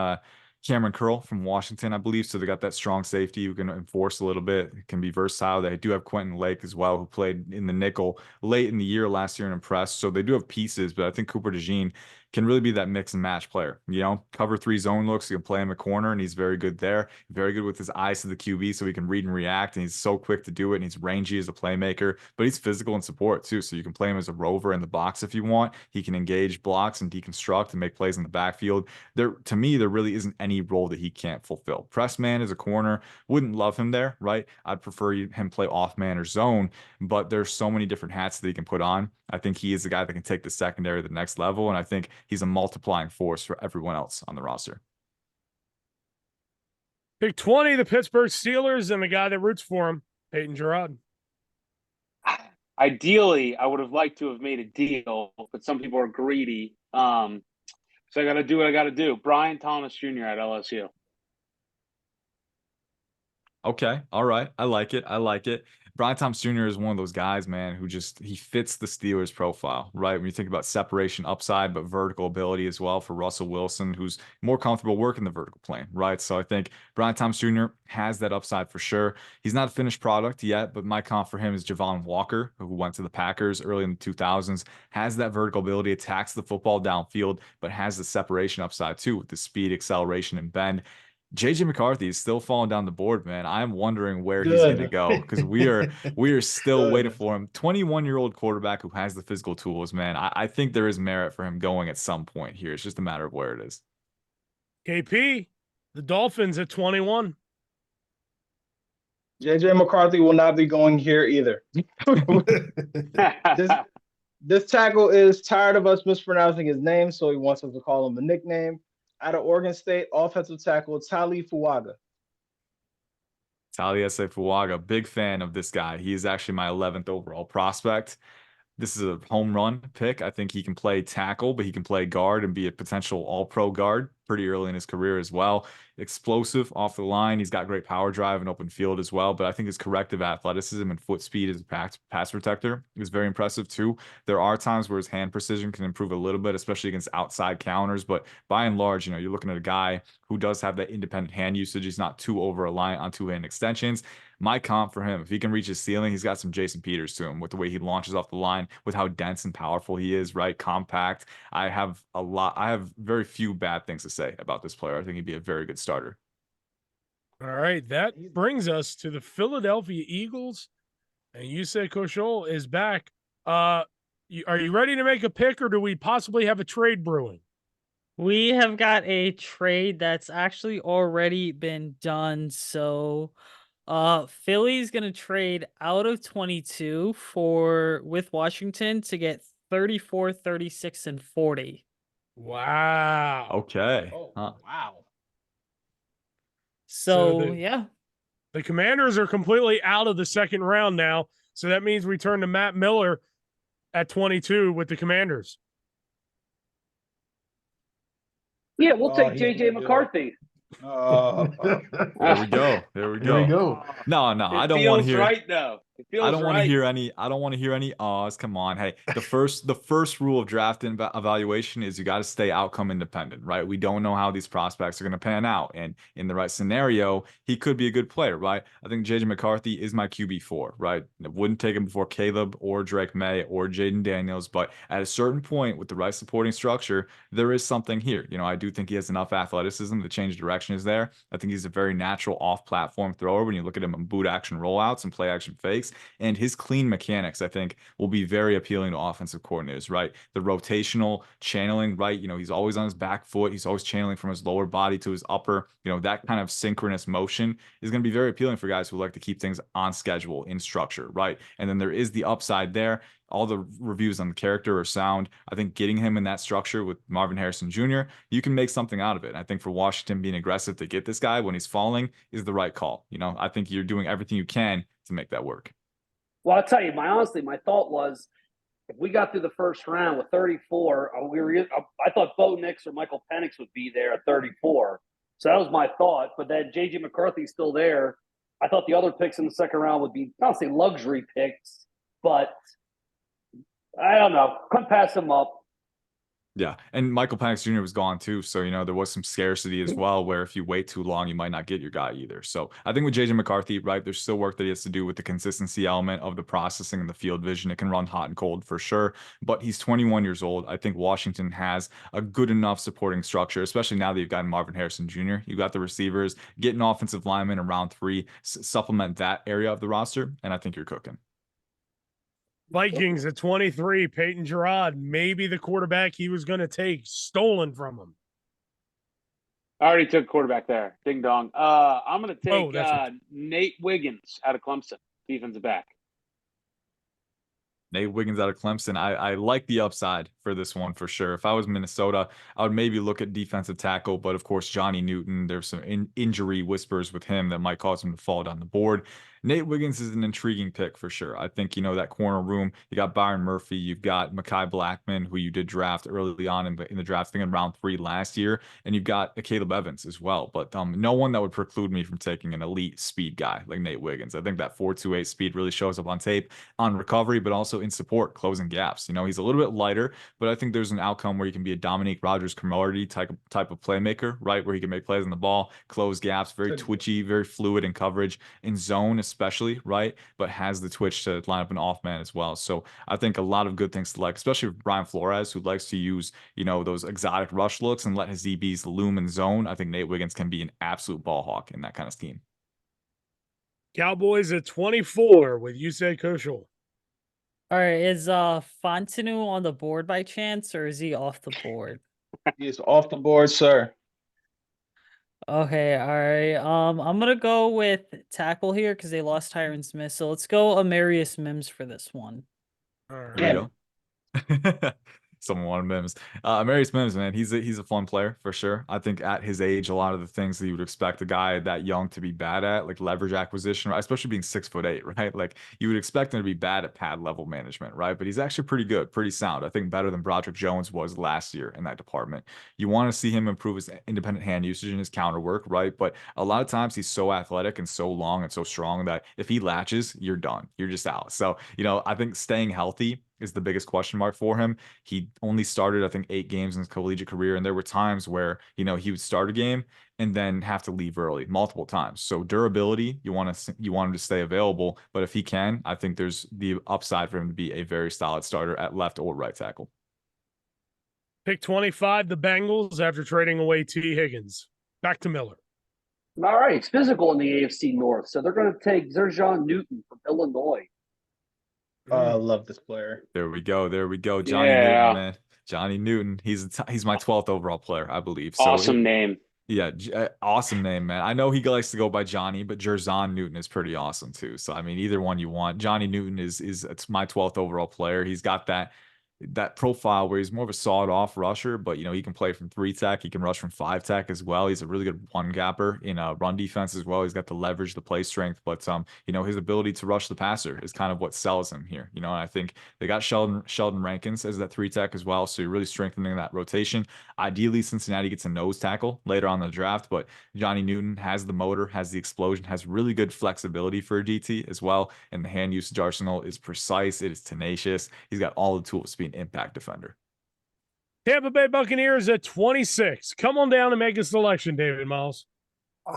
Speaker 3: Cameron Curl from Washington, I believe. So they got that strong safety who can enforce a little bit. It can be versatile. They do have Quentin Lake as well, who played in the nickel late in the year last year and impressed. So they do have pieces, but I think Cooper DeJean can really be that mix and match player. Cover 3 zone looks. You can play him a corner, and he's very good there. Very good with his eyes to the QB, so he can read and react, and he's so quick to do it, and he's rangy as a playmaker, but he's physical and support too, so you can play him as a rover in the box if you want. He can engage blocks and deconstruct and make plays in the backfield. To me, there really isn't any role that he can't fulfill. Press man as a corner, wouldn't love him there, right? I'd prefer him play off man or zone, but there's so many different hats that he can put on. I think he is the guy that can take the secondary to the next level, and I think he's a multiplying force for everyone else on the roster.
Speaker 1: Pick 20, the Pittsburgh Steelers, and the guy that roots for him, Peyton Gerard.
Speaker 2: Ideally, I would have liked to have made a deal, but some people are greedy. So I got to do what I got to do. Brian Thomas Jr. at LSU.
Speaker 3: Okay. All right. I like it. Brian Thomas Jr. is one of those guys, man, who he fits the Steelers profile, right? When you think about separation upside, but vertical ability as well for Russell Wilson, who's more comfortable working the vertical plane, right? So I think Brian Thomas Jr. has that upside for sure. He's not a finished product yet, but my comp for him is Javon Walker, who went to the Packers early in the 2000s, has that vertical ability, attacks the football downfield, but has the separation upside too with the speed, acceleration, and bend. JJ McCarthy is still falling down the board, man. I'm wondering where he's going to go because we are still waiting for him. 21-year-old quarterback who has the physical tools, man. I think there is merit for him going at some point here. It's just a matter of where it is.
Speaker 1: KP, the Dolphins at 21.
Speaker 6: JJ McCarthy will not be going here either. This tackle is tired of us mispronouncing his name, so he wants us to call him a nickname. Out of Oregon State, offensive tackle Tali Fuaga.
Speaker 3: Taliese Fuaga, big fan of this guy. He is actually my 11th overall prospect. This is a home run pick. I think he can play tackle, but he can play guard and be a potential all-pro guard pretty early in his career as well. Explosive off the line. He's got great power drive and open field as well, but I think his corrective athleticism and foot speed as a pass protector is very impressive too. There are times where his hand precision can improve a little bit, especially against outside counters, but by and large, you're looking at a guy who does have that independent hand usage. He's not too over-reliant on two-hand extensions. My comp for him, if he can reach his ceiling, he's got some Jason Peters to him with the way he launches off the line, with how dense and powerful he is, right? Compact. I have very few bad things to say about this player. I think he'd be a very good starter.
Speaker 1: All right, that brings us to the Philadelphia Eagles, and you said Koshol is back. Are you ready to make a pick, or do we possibly have a trade brewing?
Speaker 8: We have got a trade that's actually already been done. So Philly's gonna trade out of 22 with Washington to get 34, 36, and 40.
Speaker 1: Wow.
Speaker 3: Okay.
Speaker 6: Oh, wow.
Speaker 8: So yeah.
Speaker 1: The Commanders are completely out of the second round now. So that means we turn to Matt Miller at 22 with the Commanders.
Speaker 7: Yeah, we'll take JJ McCarthy.
Speaker 3: There we go.
Speaker 5: There we go.
Speaker 3: No, I don't want to hear.
Speaker 2: Right though.
Speaker 3: I don't want to hear any. I don't want to hear any ahs. Come on, hey. The first rule of draft evaluation is you got to stay outcome independent, right? We don't know how these prospects are going to pan out, and in the right scenario, he could be a good player, right? I think JJ McCarthy is my QB4, right? I wouldn't take him before Caleb or Drake May or Jaden Daniels, but at a certain point with the right supporting structure, there is something here. I do think he has enough athleticism to change direction is there. I think he's a very natural off-platform thrower when you look at him in boot action rollouts and play action fakes. picks, and his clean mechanics, I think, will be very appealing to offensive coordinators, right? The rotational channeling, right? He's always on his back foot. He's always channeling from his lower body to his upper. That kind of synchronous motion is going to be very appealing for guys who like to keep things on schedule, in structure, right? And then there is the upside there. All the reviews on the character are sound. I think getting him in that structure with Marvin Harrison Jr., you can make something out of it. I think for Washington, being aggressive to get this guy when he's falling is the right call. I think you're doing everything you can to make that work.
Speaker 7: Well, I'll tell you, my thought was, if we got through the first round with 34, I thought Bo Nix or Michael Penix would be there at 34. So that was my thought. But then J.J. McCarthy's still there. I thought the other picks in the second round would be, I don't say luxury picks, but I don't know. Couldn't pass him up.
Speaker 3: Yeah, and Michael Penix Jr. was gone too, so there was some scarcity as well, where if you wait too long, you might not get your guy either. So I think with JJ McCarthy, right, there's still work that he has to do with the consistency element of the processing and the field vision. It can run hot and cold for sure, but he's 21 years old. I think Washington has a good enough supporting structure, especially now that you've got Marvin Harrison Jr. You got the receivers, get an offensive lineman in round 3, supplement that area of the roster, and I think you're cooking.
Speaker 1: Vikings at 23, Peyton Gerard, maybe the quarterback he was going to take, stolen from him.
Speaker 2: I already took quarterback there. Ding dong. I'm going to take
Speaker 1: right.
Speaker 2: Nate Wiggins out of Clemson, defensive back.
Speaker 3: Nate Wiggins out of Clemson. I like the upside for this one for sure. If I was Minnesota, I would maybe look at defensive tackle, but of course, Johnny Newton, there's some injury whispers with him that might cause him to fall down the board. Nate Wiggins is an intriguing pick for sure. I think, that corner room, you got Byron Murphy, you've got Mekhi Blackman, who you did draft early on in the draft, I think in round 3 last year, and you've got Caleb Evans as well. But no one that would preclude me from taking an elite speed guy like Nate Wiggins. I think that 4.28 speed really shows up on tape, on recovery, but also in support, closing gaps. He's a little bit lighter, but I think there's an outcome where he can be a Dominique Rodgers-Cromartie type of playmaker, right? Where he can make plays on the ball, close gaps, very twitchy, very fluid in coverage, in zone especially, right? But has the twitch to line up an off man as well. So I think a lot of good things to like, especially with Brian Flores, who likes to use, those exotic rush looks and let his DBs loom in zone. I think Nate Wiggins can be an absolute ball hawk in that kind of scheme.
Speaker 1: Cowboys at 24 with Yusei Koshul.
Speaker 8: All right, is Fontenot on the board by chance, or is he off the board?
Speaker 6: He's off the board, sir.
Speaker 8: Okay, all right. I'm gonna go with tackle here because they lost Tyron Smith. So let's go Amarius Mims for this one.
Speaker 1: All right.
Speaker 3: There we go. Someone wanted Mims. Amarius Mims, man, he's a fun player for sure. I think at his age, a lot of the things that you would expect a guy that young to be bad at, like leverage acquisition, right? Especially being 6'8", right? Like you would expect him to be bad at pad level management, right? But he's actually pretty good, pretty sound. I think better than Broderick Jones was last year in that department. You want to see him improve his independent hand usage and his counter work, right? But a lot of times he's so athletic and so long and so strong that if he latches, you're done. You're just out. So, I think staying healthy is the biggest question mark for him. He only started, I think, 8 games in his collegiate career, and there were times where, he would start a game and then have to leave early multiple times. So durability, you want him to stay available, but if he can, I think there's the upside for him to be a very solid starter at left or right tackle.
Speaker 1: Pick 25, the Bengals, after trading away T. Higgins. Back to Miller.
Speaker 7: All right, it's physical in the AFC North, so they're going to take Zerjon Newton from Illinois.
Speaker 6: I love this player.
Speaker 3: There we go. Johnny Newton, man. Johnny Newton. He's my 12th overall player, I believe. So
Speaker 2: Awesome name.
Speaker 3: Yeah, awesome name, man. I know he likes to go by Johnny, but Zerzan Newton is pretty awesome too. So I mean, either one you want. Johnny Newton is it's my 12th overall player. He's got that profile where he's more of a sawed-off rusher, but he can play from 3 tech. He can rush from 5 tech as well. He's a really good one gapper in a run defense as well. He's got the leverage, the play strength, but his ability to rush the passer is kind of what sells him here. And I think they got Sheldon Rankins as that 3 tech as well, so you're really strengthening that rotation. Ideally, Cincinnati gets a nose tackle later on in the draft, but Johnny Newton has the motor, has the explosion, has really good flexibility for a DT as well, and the hand usage arsenal is precise. It is tenacious. He's got all the tools to be an impact defender.
Speaker 1: Tampa Bay Buccaneers at 26. Come on down and make a selection, David Miles.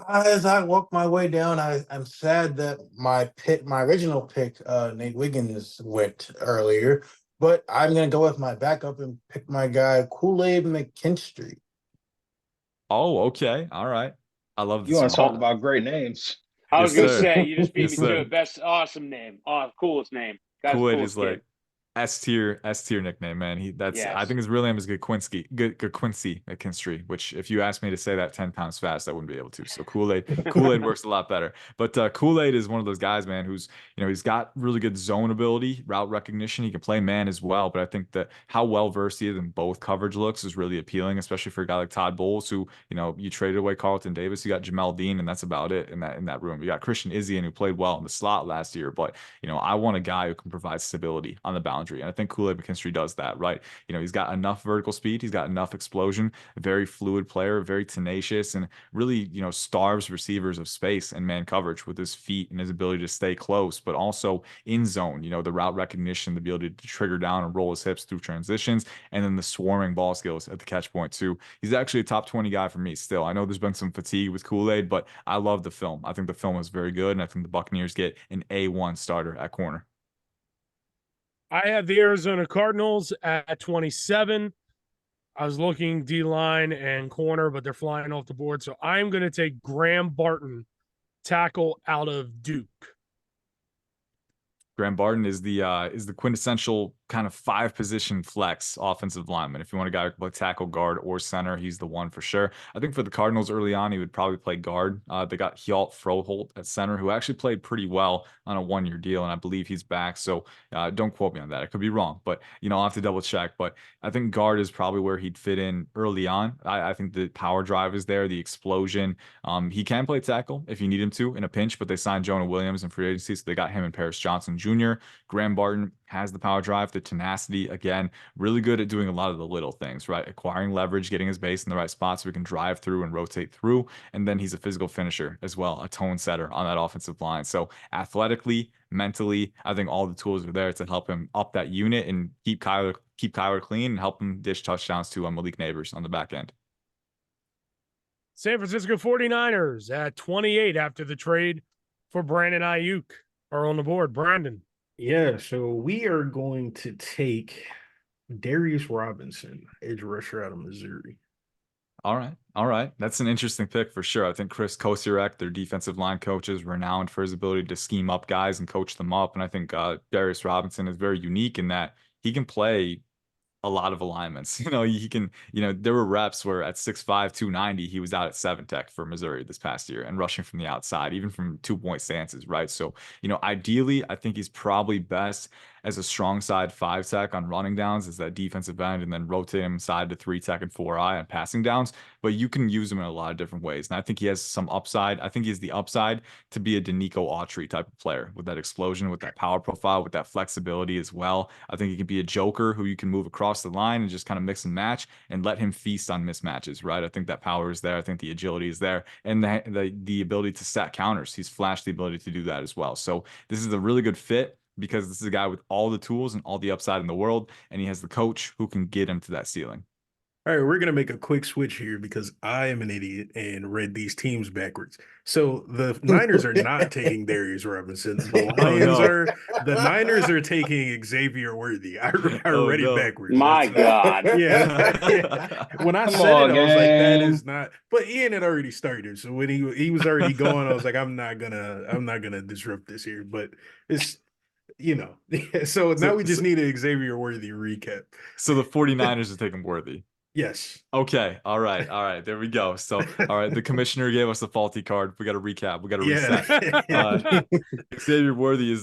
Speaker 4: As I walk my way down, I'm sad that my original pick, Nate Wiggins, went earlier, but I'm going to go with my backup and pick my guy, Kool-Aid McKinstry.
Speaker 3: Oh, okay. All right. I love this.
Speaker 6: You want to talk about great names.
Speaker 2: I was
Speaker 3: Yes,
Speaker 2: gonna
Speaker 3: sir.
Speaker 2: say you just beat
Speaker 3: Yes,
Speaker 2: me
Speaker 3: sir.
Speaker 2: to it. Best, awesome name. Coolest name. Guy's
Speaker 3: Kool-Aid
Speaker 2: coolest
Speaker 3: is like
Speaker 2: kid.
Speaker 3: S tier nickname, man. I
Speaker 2: Yes.
Speaker 3: think his real name is Quincy McKinstry, which if you asked me to say that 10 times fast, I wouldn't be able to. So Kool-Aid works a lot better. But Kool-Aid is one of those guys, man, who's, he's got really good zone ability, route recognition. He can play man as well. But I think that how well versed he is in both coverage looks is really appealing, especially for a guy like Todd Bowles, who, you traded away Carlton Davis, you got Jamel Dean, and that's about it in that room. You got Christian Izzian, who played well in the slot last year, but I want a guy who can provide stability on the boundary. And I think Kool-Aid McKinstry does that, right? He's got enough vertical speed, he's got enough explosion, very fluid player, very tenacious, and really, starves receivers of space and man coverage with his feet and his ability to stay close, but also in zone, the route recognition, the ability to trigger down and roll his hips through transitions, and then the swarming ball skills at the catch point too. He's actually a top 20 guy for me still. I know there's been some fatigue with Kool-Aid, but I love the film. I think the film is very good, and I think the Buccaneers get an A1 starter at corner.
Speaker 1: I have the Arizona Cardinals at 27. I was looking D-line and corner, but they're flying off the board. So I'm going to take Graham Barton, tackle out of Duke.
Speaker 3: Graham Barton is the quintessential kind of 5-position flex offensive lineman. If you want a guy who can play tackle, guard, or center, he's the one for sure. I think for the Cardinals early on, he would probably play guard. They got Hjalte Froholt at center, who actually played pretty well on a 1-year deal, and I believe he's back. So don't quote me on that. I could be wrong, but I'll have to double check. But I think guard is probably where he'd fit in early on. I think the power drive is there, the explosion. He can play tackle if you need him to in a pinch, but they signed Jonah Williams in free agency, so they got him and Paris Johnson Jr. Graham Barton has the power drive, the tenacity, again, really good at doing a lot of the little things, right? Acquiring leverage, getting his base in the right spot so we can drive through and rotate through. And then he's a physical finisher as well, a tone setter on that offensive line. So athletically, mentally, I think all the tools are there to help him up that unit and keep Kyler clean and help him dish touchdowns to Malik Neighbors on the back end.
Speaker 1: San Francisco 49ers at 28 after the trade for Brandon Ayuk are on the board. Brandon.
Speaker 5: Yeah, so we are going to take Darius Robinson, edge rusher out of Missouri.
Speaker 3: All right. That's an interesting pick for sure. I think Chris Kosierek, their defensive line coach, is renowned for his ability to scheme up guys and coach them up. And I think Darius Robinson is very unique in that he can play a lot of alignments. He can, there were reps where at 6'5", 290, he was out at 7 tech for Missouri this past year and rushing from the outside, even from 2-point stances, right? So, ideally, I think he's probably best as a strong side 5 tech on running downs as that defensive end, and then rotate him side to 3 tech and 4i on passing downs. But you can use him in a lot of different ways. And I think he has some upside. I think he has the upside to be a Danico Autry type of player with that explosion, with that power profile, with that flexibility as well. I think he can be a joker who you can move across the line and just kind of mix and match and let him feast on mismatches, right? I think that power is there. I think the agility is there, and the ability to stack counters. He's flashed the ability to do that as well. So this is a really good fit because this is a guy with all the tools and all the upside in the world, and he has the coach who can get him to that ceiling.
Speaker 5: All right, we're going to make a quick switch here because I am an idiot and read these teams backwards. So the Niners are not taking Darius Robinson. The Niners are taking Xavier Worthy. I read it backwards.
Speaker 2: My God.
Speaker 5: Yeah. When I said it, I was like, that is not. But Ian had already started. So when he was already going, I was like, I'm not gonna disrupt this here. But it's so now we just need an Xavier Worthy recap.
Speaker 3: So the 49ers are taking Worthy.
Speaker 5: Yes.
Speaker 3: Okay. All right. There we go. So, all right. The commissioner gave us a faulty card. We got to recap. We got to reset. Xavier Worthy is,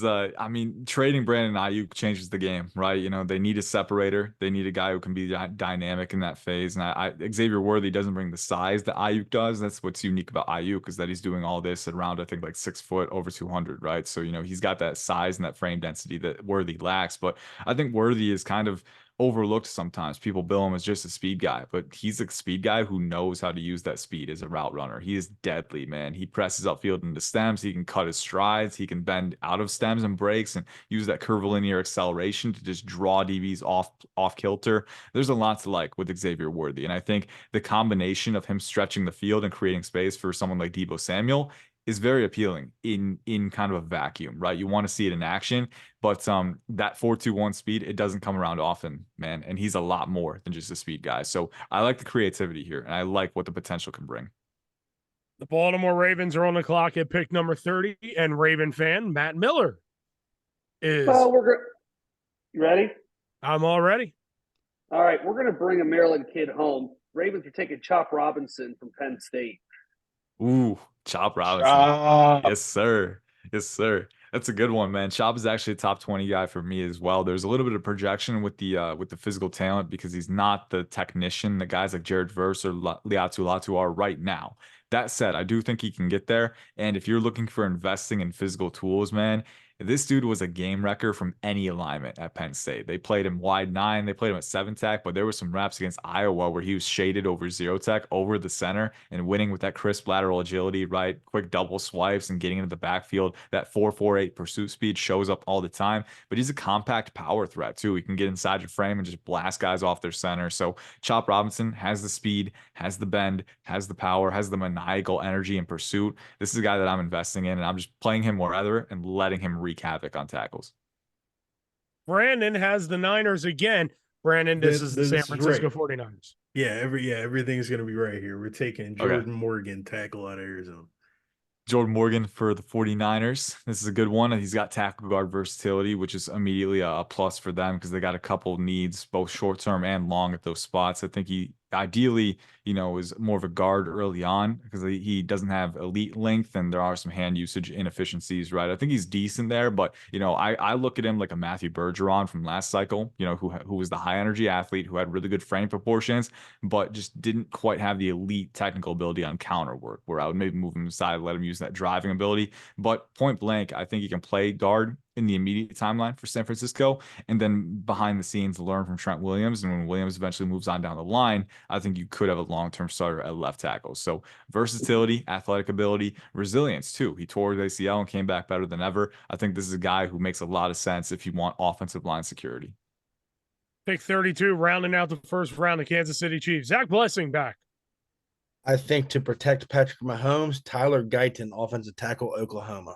Speaker 3: trading Brandon Ayuk changes the game, right? They need a separator. They need a guy who can be dynamic in that phase. And Xavier Worthy doesn't bring the size that Ayuk does. That's what's unique about Ayuk, is that he's doing all this at around, I think, like 6 foot, over 200, right? So, he's got that size and that frame density that Worthy lacks. But I think Worthy is kind of overlooked sometimes. People bill him as just a speed guy, but he's a speed guy who knows how to use that speed as a route runner. He is deadly, man. He presses upfield into stems. He can cut his strides. He can bend out of stems and breaks and use that curvilinear acceleration to just draw DBs off kilter. There's a lot to like with Xavier Worthy, and I think the combination of him stretching the field and creating space for someone like Deebo Samuel is very appealing in kind of a vacuum, right? You want to see it in action, but that 4.21 speed, it doesn't come around often, man. And he's a lot more than just a speed guy. So I like the creativity here, and I like what the potential can bring.
Speaker 1: The Baltimore Ravens are on the clock at pick number 30, and Raven fan Matt Miller is.
Speaker 7: Well, we're good. You ready?
Speaker 1: I'm all ready.
Speaker 7: All right, we're going to bring a Maryland kid home. Ravens are taking Chop Robinson from Penn State.
Speaker 3: Ooh, Chop Robinson. Yes, sir. Yes, sir. That's a good one, man. Chop is actually a top 20 guy for me as well. There's a little bit of projection with the physical talent because he's not the technician that guys like Jared Verse or Liatu Latu are right now. That said, I do think he can get there. And if you're looking for investing in physical tools, man, this dude was a game wrecker from any alignment at Penn State. They played him wide 9, they played him at 7 tech, but there were some reps against Iowa where he was shaded over 0 tech over the center and winning with that crisp lateral agility, right? Quick double swipes and getting into the backfield. That 4.48 pursuit speed shows up all the time, but he's a compact power threat too. He can get inside your frame and just blast guys off their center. So Chop Robinson has the speed, has the bend, has the power, has the maniacal energy and pursuit. This is a guy that I'm investing in, and I'm just playing him wherever and letting him wreak havoc on tackles.
Speaker 1: Brandon has the Niners again. Brandon, this is the San Francisco 49ers.
Speaker 5: Yeah, everything's gonna be right here. We're taking Jordan Morgan, tackle out of Arizona.
Speaker 3: Jordan Morgan for the 49ers. This is a good one. He's got tackle guard versatility, which is immediately a plus for them because they got a couple needs, both short term and long at those spots. I think he ideally, is more of a guard early on because he doesn't have elite length and there are some hand usage inefficiencies, right? I think he's decent there, but I look at him like a Matthew Bergeron from last cycle, who was the high energy athlete who had really good frame proportions, but just didn't quite have the elite technical ability on counter work, where I would maybe move him aside, let him use that driving ability. But point blank, I think he can play guard in the immediate timeline for San Francisco, and then behind the scenes learn from Trent Williams. And when Williams eventually moves on down the line, I think you could have a long-term starter at left tackle. So versatility, athletic ability, resilience too. He tore his ACL and came back better than ever. I think this is a guy who makes a lot of sense if you want offensive line security.
Speaker 1: Pick 32, rounding out the first round, the Kansas City Chiefs. Zach Blessing back.
Speaker 9: I think to protect Patrick Mahomes, Tyler Guyton, offensive tackle, Oklahoma.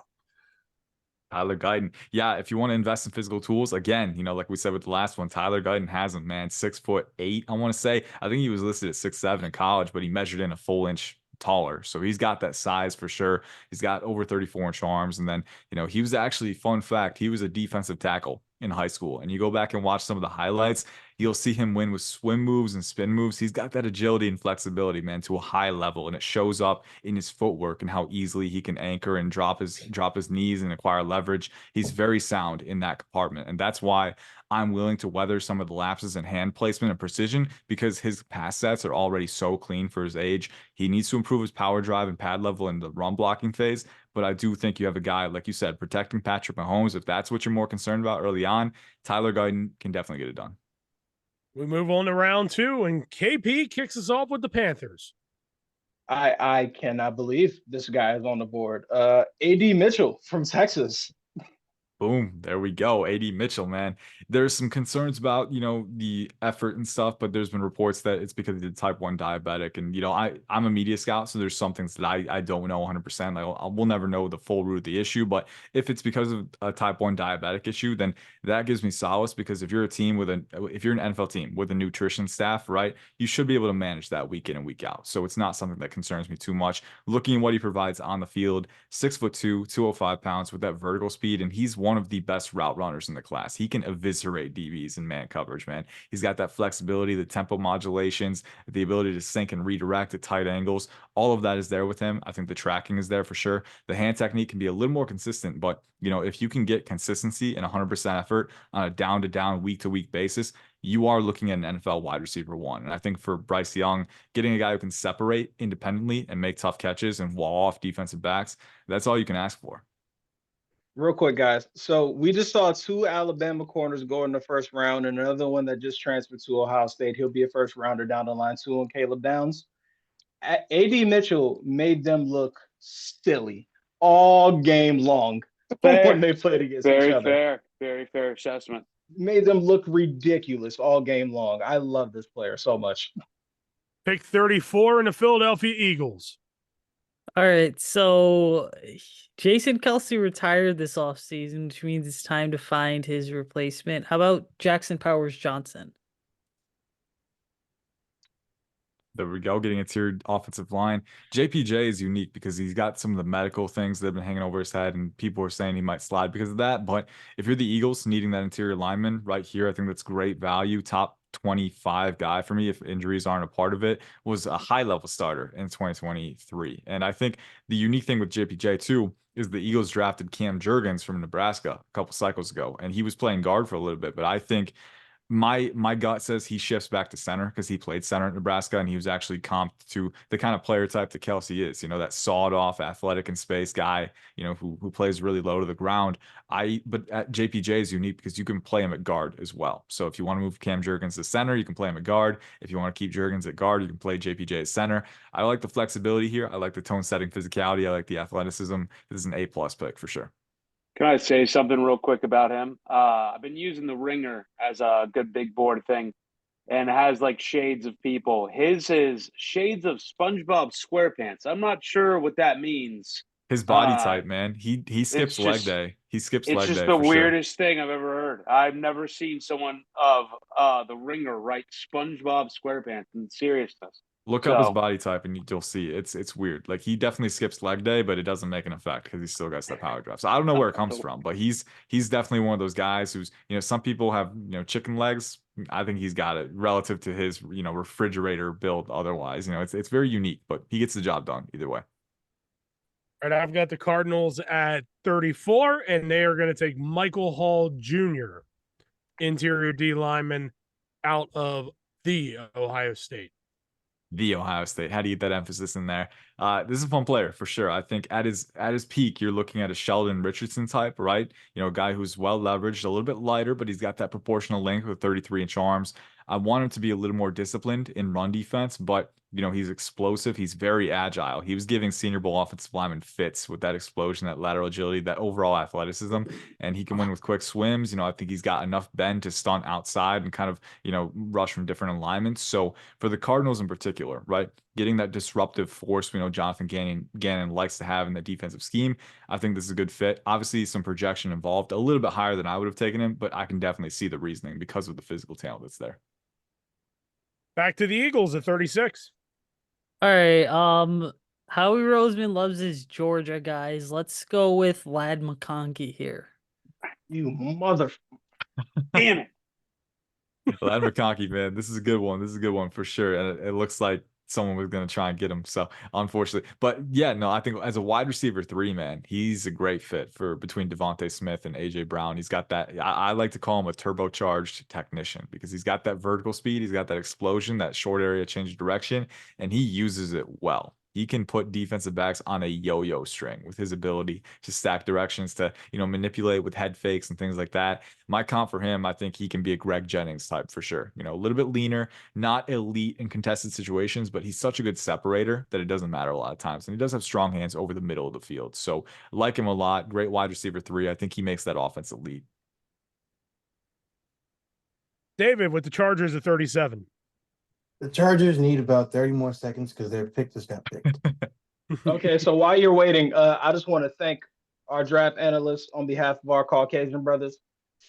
Speaker 3: Tyler Guyton. Yeah, if you want to invest in physical tools, again, like we said with the last one, Tyler Guyton has him, man. 6'8", I want to say. I think he was listed at 6'7" in college, but he measured in a full inch taller. So he's got that size for sure. He's got over 34-inch arms. And then, he was actually, fun fact, he was a defensive tackle in high school. And you go back and watch some of the highlights, you'll see him win with swim moves and spin moves. He's got that agility and flexibility, man, to a high level, and it shows up in his footwork and how easily he can anchor and drop his knees and acquire leverage. He's very sound in that compartment, and that's why I'm willing to weather some of the lapses in hand placement and precision, because his pass sets are already so clean for his age. He needs to improve his power drive and pad level in the run blocking phase, but I do think you have a guy, like you said, protecting Patrick Mahomes. If that's what you're more concerned about early on, Tyler Guyton can definitely get it done.
Speaker 1: We move on to round 2, and KP kicks us off with the Panthers.
Speaker 6: I cannot believe this guy is on the board. A.D. Mitchell from Texas.
Speaker 3: Boom, there we go. A.D. Mitchell, man. There's some concerns about, the effort and stuff, but there's been reports that it's because he's type 1 diabetic. And, I'm a media scout, so there's some things that I don't know 100%. Like, we'll never know the full root of the issue, but if it's because of a type 1 diabetic issue, then that gives me solace, because if you're an NFL team with a nutrition staff, right, you should be able to manage that week in and week out. So it's not something that concerns me too much. Looking at what he provides on the field, 6'2", 205 pounds with that vertical speed, and he's one of the best route runners in the class. He can eviscerate DBs in man coverage, man. He's got that flexibility, the tempo modulations, the ability to sync and redirect at tight angles. All of that is there with him. I think the tracking is there for sure. The hand technique can be a little more consistent, but if you can get consistency and 100% effort on a down-to-down, week-to-week basis, you are looking at an NFL wide receiver 1. And I think for Bryce Young, getting a guy who can separate independently and make tough catches and wall off defensive backs, that's all you can ask for.
Speaker 6: Real quick, guys. So we just saw 2 Alabama corners go in the first round, and another one that just transferred to Ohio State. He'll be a first rounder down the line too, and Caleb Downs. A.D. Mitchell made them look silly all game long when they played against each other.
Speaker 2: Very fair assessment.
Speaker 6: Made them look ridiculous all game long. I love this player so much.
Speaker 1: Pick 34 in the Philadelphia Eagles.
Speaker 8: All right, so Jason Kelsey retired this offseason, which means it's time to find his replacement. How about Jackson Powers Johnson?
Speaker 3: There we go, getting interior offensive line. JPJ is unique because he's got some of the medical things that have been hanging over his head, and people are saying he might slide because of that. But if you're the Eagles needing that interior lineman right here, I think that's great value. Top 25 guy for me, if injuries aren't a part of it, was a high level starter in 2023. And I think the unique thing with JPJ too is the Eagles drafted Cam Jurgens from Nebraska a couple cycles ago, and he was playing guard for a little bit. But I think my gut says he shifts back to center because he played center at Nebraska, and he was actually comped to the kind of player type that Kelsey is, that sawed off athletic and space guy, who plays really low to the ground. But at JPJ is unique because you can play him at guard as well. So if you want to move Cam Jurgens to center, you can play him at guard. If you want to keep Jurgens at guard, you can play JPJ at center. I like the flexibility here. I like the tone setting physicality. I like the athleticism. This is an A+ pick for sure.
Speaker 2: Can I say something real quick about him? I've been using the Ringer as a good big board thing, and it has like shades of people. His is shades of SpongeBob SquarePants. I'm not sure what that means.
Speaker 3: His body type, man. He skips leg day. He skips leg day.
Speaker 2: It's just
Speaker 3: the
Speaker 2: weirdest thing I've ever heard. I've never seen someone of the Ringer write SpongeBob SquarePants in seriousness.
Speaker 3: Look up his body type and you'll see it's weird. Like, he definitely skips leg day, but it doesn't make an effect because he's still got that power drive. So I don't know where it comes from, but he's definitely one of those guys who's, some people have, chicken legs. I think he's got it relative to his, refrigerator build otherwise. It's very unique, but he gets the job done either way.
Speaker 1: All right, I've got the Cardinals at 34, and they are going to take Michael Hall Jr., interior D lineman, out of the Ohio State.
Speaker 3: The Ohio State. How do you get that emphasis in there? This is a fun player for sure. I think at his peak, you're looking at a Sheldon Richardson type, right? A guy who's well leveraged, a little bit lighter, but he's got that proportional length with 33-inch arms. I want him to be a little more disciplined in run defense, but he's explosive. He's very agile. He was giving Senior Bowl offensive linemen fits with that explosion, that lateral agility, that overall athleticism, and he can win with quick swims. I think he's got enough bend to stunt outside and kind of, rush from different alignments. So for the Cardinals in particular, right, getting that disruptive force we know Jonathan Gannon likes to have in the defensive scheme, I think this is a good fit. Obviously, some projection involved, a little bit higher than I would have taken him, but I can definitely see the reasoning because of the physical talent that's there.
Speaker 1: Back to the Eagles at 36.
Speaker 8: All right. Howie Roseman loves his Georgia guys. Let's go with Ladd McConkey here.
Speaker 6: You mother.
Speaker 2: Damn it.
Speaker 3: Ladd McConkey, man, this is a good one. This is a good one for sure. And it looks like someone was going to try and get him. So unfortunately, but yeah, no, I think as a wide receiver 3, man, he's a great fit for between Devontae Smith and AJ Brown. He's got that. I like to call him a turbocharged technician because he's got that vertical speed. He's got that explosion, that short area change of direction, and he uses it well. He can put defensive backs on a yo-yo string with his ability to stack directions, to, manipulate with head fakes and things like that. My comp for him, I think he can be a Greg Jennings type for sure. A little bit leaner, not elite in contested situations, but he's such a good separator that it doesn't matter a lot of times. And he does have strong hands over the middle of the field. So I like him a lot. Great wide receiver 3. I think he makes that offense elite.
Speaker 1: David with the Chargers at 37.
Speaker 4: The Chargers need about 30 more seconds because their pick just got picked.
Speaker 6: Okay, so while you're waiting, I just want to thank our draft analysts on behalf of our Caucasian brothers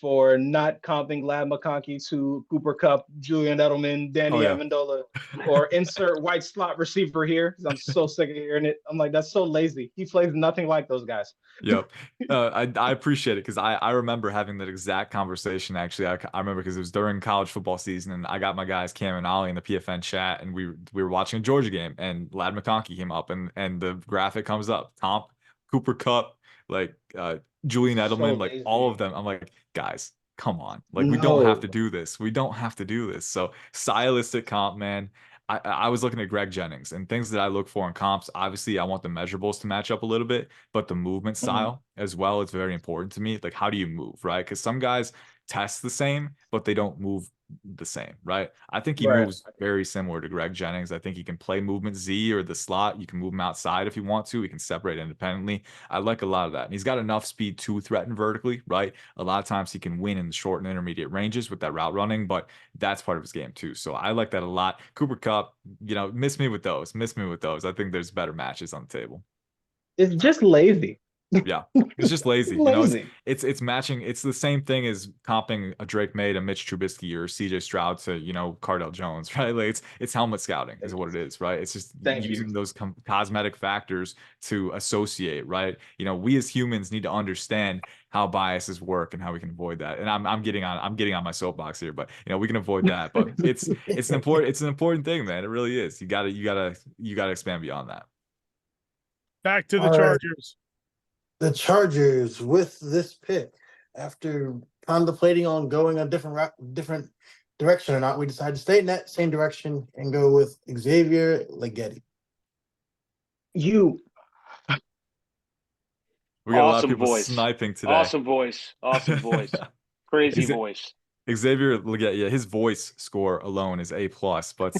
Speaker 6: for not comping Ladd McConkey to Cooper Kupp, Julian Edelman, Danny Amendola, or insert white slot receiver here. I'm so sick of hearing it. I'm like, that's so lazy. He plays nothing like those guys.
Speaker 3: Yep. I appreciate it because I remember having that exact conversation. Actually, I remember because it was during college football season, and I got my guys Cam and Ollie in the PFN chat, and we were watching a Georgia game, and Ladd McConkey came up, and the graphic comes up, Cooper Kupp, like Julian Edelman, like all of them. I'm like, guys, come on. Like, we don't have to do this. We don't have to do this. So stylistic comp, man. I was looking at Greg Jennings and things that I look for in comps. Obviously, I want the measurables to match up a little bit, but the movement style as well is very important to me. Like, how do you move, right? Because some guys test the same, but they don't move the same, right? I think he moves very similar to Greg Jennings. I think he can play movement Z or the slot. You can move him outside if you want to. He can separate independently. I like a lot of that. And he's got enough speed to threaten vertically, right? A lot of times he can win in the short and intermediate ranges with that route running, but that's part of his game too. So I like that a lot. Cooper Kupp, miss me with those. I think there's better matches on the table.
Speaker 6: It's just lazy.
Speaker 3: Yeah, it's just lazy. You know,
Speaker 6: Lazy.
Speaker 3: it's matching. It's the same thing as comping a Drake May to Mitch Trubisky or CJ Stroud to, you know, Cardell Jones, right? Like it's helmet scouting is what it is, right? It's just
Speaker 6: Thank
Speaker 3: using
Speaker 6: you.
Speaker 3: those cosmetic factors to associate, right? You know, we as humans need to understand how biases work and how we can avoid that. And I'm getting on my soapbox here, but you know, we can avoid that. But it's an important thing, man. It really is. You gotta expand beyond that.
Speaker 1: Back to the
Speaker 4: All right.
Speaker 1: Chargers.
Speaker 4: The Chargers with this pick, after contemplating on going a different direction or not, we decided to stay in that same direction and go with Xavier Leggett.
Speaker 6: You
Speaker 3: We got a lot of
Speaker 2: Awesome
Speaker 3: people
Speaker 2: voice.
Speaker 3: sniping today.
Speaker 2: Awesome voice. Awesome voice. Crazy
Speaker 3: Exa-
Speaker 2: voice.
Speaker 3: Xavier Leggett, yeah, his voice score alone is A plus, but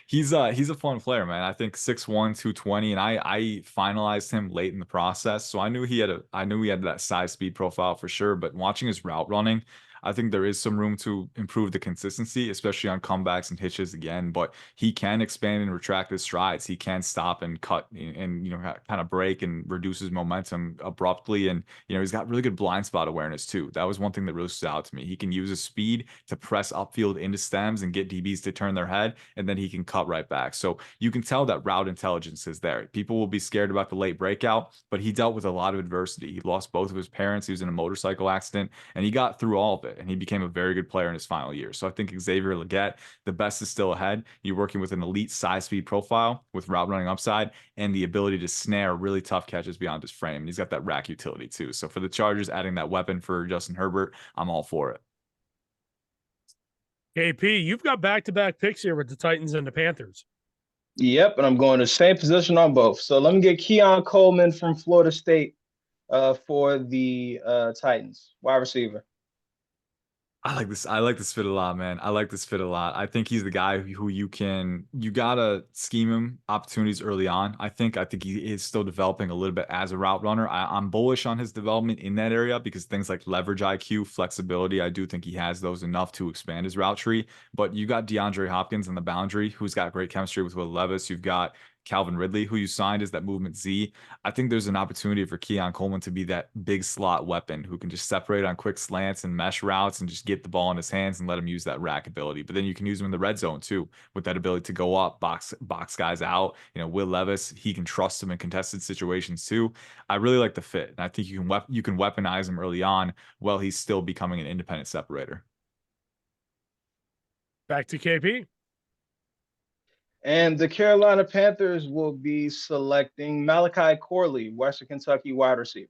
Speaker 3: he's a fun player, man. I think 6'1", 220, and I finalized him late in the process, so I knew he had that size speed profile for sure. But watching his route running, I think there is some room to improve the consistency, especially on comebacks and hitches again. But he can expand and retract his strides. He can stop and cut and you know, kind of break and reduce his momentum abruptly. And you know, he's got really good blind spot awareness too. That was one thing that really stood out to me. He can use his speed to press upfield into stems and get DBs to turn their head, and then he can cut right back. So you can tell that route intelligence is there. People will be scared about the late breakout, but he dealt with a lot of adversity. He lost both of his parents. He was in a motorcycle accident, and he got through all of it, and he became a very good player in his final year. So I think Xavier Leggett, the best is still ahead. You're working with an elite size speed profile with route running upside and the ability to snare really tough catches beyond his frame. And he's got that rack utility too. So for the Chargers, adding that weapon for Justin Herbert, I'm all for it.
Speaker 1: KP, you've got back-to-back picks here with the Titans and the Panthers.
Speaker 6: Yep, and I'm going the same position on both. So let me get Keon Coleman from Florida State for the Titans, wide receiver.
Speaker 3: I like this. I like this fit a lot, man. I like this fit a lot. I think he's the guy who you gotta scheme him opportunities early on. I think he is still developing a little bit as a route runner. I'm bullish on his development in that area because things like leverage IQ, flexibility, I do think he has those enough to expand his route tree. But you got DeAndre Hopkins on the boundary, who's got great chemistry with Will Levis. You've got Calvin Ridley, who you signed as that movement Z. I think there's an opportunity for Keon Coleman to be that big slot weapon who can just separate on quick slants and mesh routes and just get the ball in his hands and let him use that rack ability. But then you can use him in the red zone too, with that ability to go up, box guys out. You know, Will Levis, he can trust him in contested situations too. I really like the fit, and I think you can weaponize him early on while he's still becoming an independent separator.
Speaker 1: Back to KP.
Speaker 6: And the Carolina Panthers will be selecting Malachi Corley, Western Kentucky wide receiver.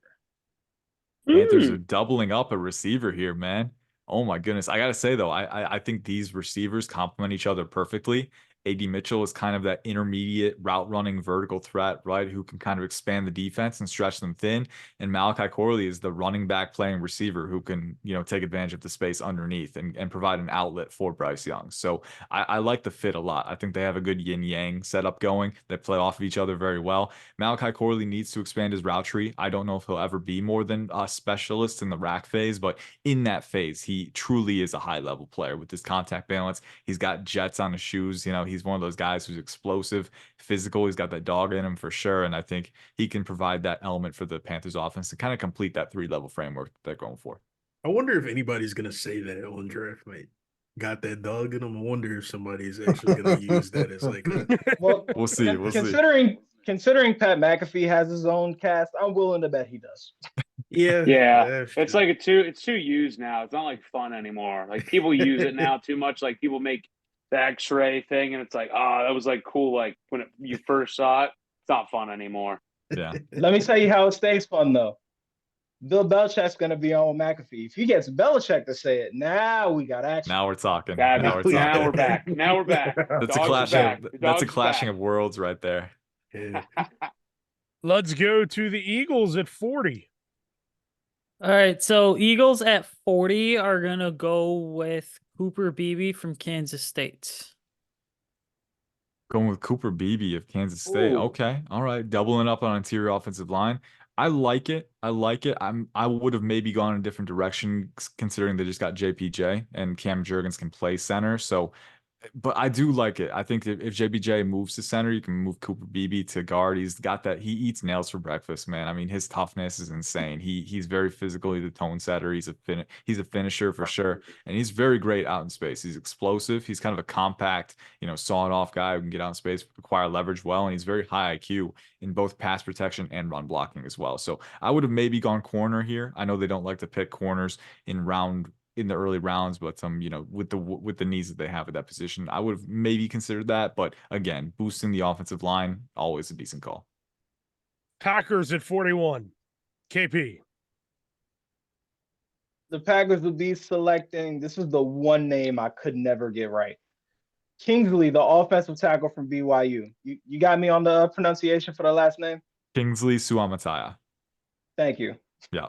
Speaker 3: Panthers are doubling up a receiver here, man. Oh my goodness. I gotta say though, I think these receivers complement each other perfectly. AD Mitchell is kind of that intermediate route running vertical threat, right? Who can kind of expand the defense and stretch them thin. And Malachi Corley is the running back playing receiver who can, you know, take advantage of the space underneath and provide an outlet for Bryce Young. So I like the fit a lot. I think they have a good yin yang setup going. They play off of each other very well. Malachi Corley needs to expand his route tree. I don't know if he'll ever be more than a specialist in the rack phase, but in that phase, he truly is a high level player with his contact balance. He's got jets on his shoes. You know, he's one of those guys who's explosive, physical. He's got that dog in him for sure. And I think he can provide that element for the Panthers offense to kind of complete that 3-level framework that they're going for.
Speaker 5: I wonder if anybody's going to say that on draft night. Got that dog in them. I wonder if somebody's actually going to use that as like a...
Speaker 6: Well,
Speaker 3: We'll see.
Speaker 6: Considering Pat McAfee has his own cast, I'm willing to bet he does.
Speaker 2: Yeah. It's like it's too used now. It's not like fun anymore. Like people use it now too much. Like people make the X-ray thing, and it's like, oh, that was like cool. Like when you first saw it, it's not fun anymore.
Speaker 3: Yeah.
Speaker 6: Let me tell you how it stays fun though. Bill Belichick's going to be on McAfee. If he gets Belichick to say it, now we got action.
Speaker 3: Now we're talking.
Speaker 2: Now we're back. Now we're back.
Speaker 3: That's a clashing of worlds right there.
Speaker 5: Yeah.
Speaker 1: Let's go to the Eagles at 40.
Speaker 8: All right, so Eagles at 40 are going to go with Cooper Beebe from Kansas State.
Speaker 3: Going with Cooper Beebe of Kansas State.
Speaker 2: Ooh.
Speaker 3: Okay. All right. Doubling up on interior offensive line. I like it. I would have maybe gone in a different direction considering they just got JPJ and Cam Jurgens can play center. So but I do like it. I think if JBJ moves to center, you can move Cooper Beebe to guard. He's got that. He eats nails for breakfast, man. I mean, his toughness is insane. He's very physical. He's a tone setter. He's a finisher for sure, and he's very great out in space. He's explosive. He's kind of a compact, sawed off guy who can get out in space, acquire leverage well, and he's very high IQ in both pass protection and run blocking as well. So I would have maybe gone corner here. I know they don't like to pick corners in the early rounds, but with the needs that they have at that position, I would have maybe considered that. But again, boosting the offensive line, always a decent call.
Speaker 1: Packers at 41. KP.
Speaker 6: The Packers will be selecting. This is the one name I could never get right. Kingsley, the offensive tackle from BYU. You got me on the pronunciation for the last name?
Speaker 3: Kingsley Suamataia.
Speaker 6: Thank you.
Speaker 3: Yeah.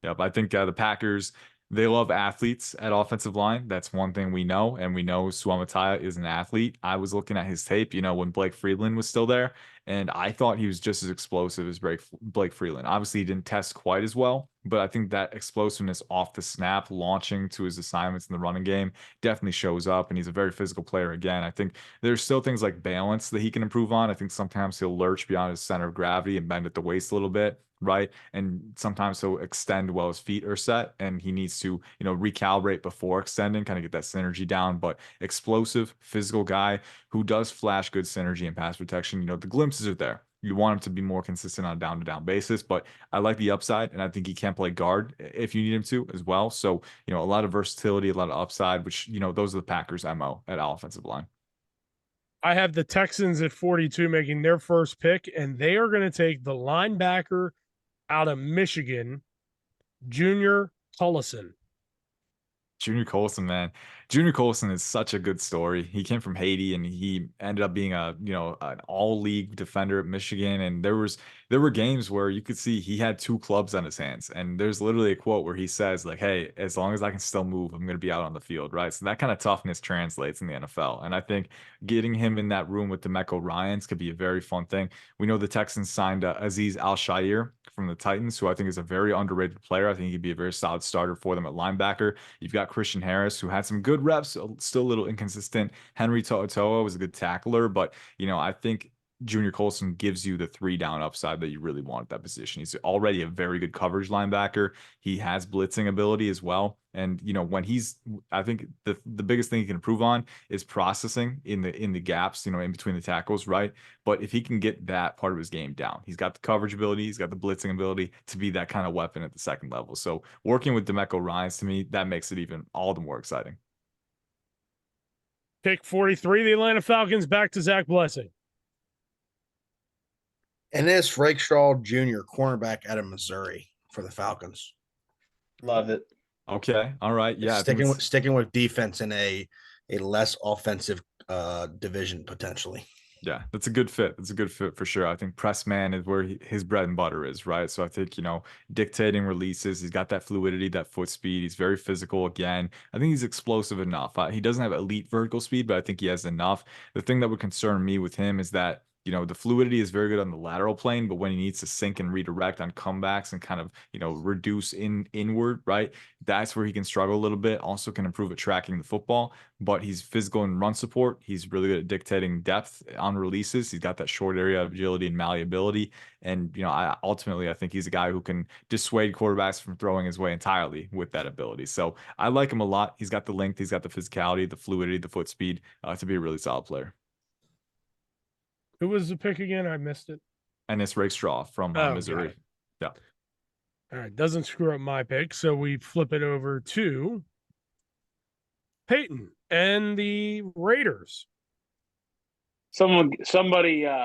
Speaker 3: Yep. I think the Packers, they love athletes at offensive line. That's one thing we know. And we know Suamataia is an athlete. I was looking at his tape, when Blake Freeland was still there, and I thought he was just as explosive as Blake Freeland. Obviously, he didn't test quite as well, but I think that explosiveness off the snap, launching to his assignments in the running game, definitely shows up, and he's a very physical player again. I think there's still things like balance that he can improve on. I think sometimes he'll lurch beyond his center of gravity and bend at the waist a little bit, right? And sometimes he'll extend while his feet are set, and he needs to, recalibrate before extending, kind of get that synergy down. But explosive, physical guy who does flash good synergy and pass protection. The glimpses are there. You want him to be more consistent on a down-to-down basis, but I like the upside, and I think he can play guard if you need him to as well. So, a lot of versatility, a lot of upside, which, those are the Packers' MO at offensive line.
Speaker 1: I have the Texans at 42 making their first pick, and they are going to take the linebacker out of Michigan, Junior Collison.
Speaker 3: Junior Colson, man. Junior Colson is such a good story. He came from Haiti, and he ended up being an all-league defender at Michigan. And there were games where you could see he had two clubs on his hands. And there's literally a quote where he says, like, hey, as long as I can still move, I'm going to be out on the field, right? So that kind of toughness translates in the NFL. And I think getting him in that room with DeMeco Ryans could be a very fun thing. We know the Texans signed Azeez Al-Shaair from the Titans, who I think is a very underrated player. I think he'd be a very solid starter for them at linebacker. You've got Christian Harris, who had some good reps, still a little inconsistent. Henry To'oTo'o was a good tackler, but I think Junior Colson gives you the 3-down upside that you really want at that position. He's already a very good coverage linebacker. He has blitzing ability as well. And I think the biggest thing he can improve on is processing in the gaps, in between the tackles, right? But if he can get that part of his game down, he's got the coverage ability, he's got the blitzing ability to be that kind of weapon at the second level. So working with DeMeco Ryans, to me, that makes it even all the more exciting.
Speaker 1: Pick 43, the Atlanta Falcons, back to Zach Blessing.
Speaker 9: Ennis Rakestraw Jr., cornerback out of Missouri for the Falcons.
Speaker 6: Love it.
Speaker 3: Okay. All right. Yeah.
Speaker 9: Sticking with defense in a less offensive division potentially.
Speaker 3: Yeah, that's a good fit. That's a good fit for sure. I think press man is where his bread and butter is, right? So I think, dictating releases, he's got that fluidity, that foot speed. He's very physical again. I think he's explosive enough. He doesn't have elite vertical speed, but I think he has enough. The thing that would concern me with him is that the fluidity is very good on the lateral plane, but when he needs to sink and redirect on comebacks and kind of, reduce inward, right? That's where he can struggle a little bit. Also can improve at tracking the football, but he's physical in run support. He's really good at dictating depth on releases. He's got that short area of agility and malleability. And, I think he's a guy who can dissuade quarterbacks from throwing his way entirely with that ability. So I like him a lot. He's got the length, he's got the physicality, the fluidity, the foot speed to be a really solid player.
Speaker 1: Who was the pick again? I missed it.
Speaker 3: Ennis Rakestraw from Missouri. Yeah.
Speaker 1: All right. Doesn't screw up my pick. So we flip it over to Peyton and the Raiders.
Speaker 2: Somebody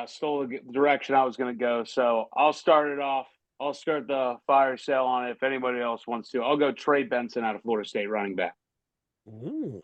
Speaker 2: stole the direction I was going to go. So I'll start it off. I'll start the fire sale on it if anybody else wants to. I'll go Trey Benson out of Florida State, running back.
Speaker 1: Ooh.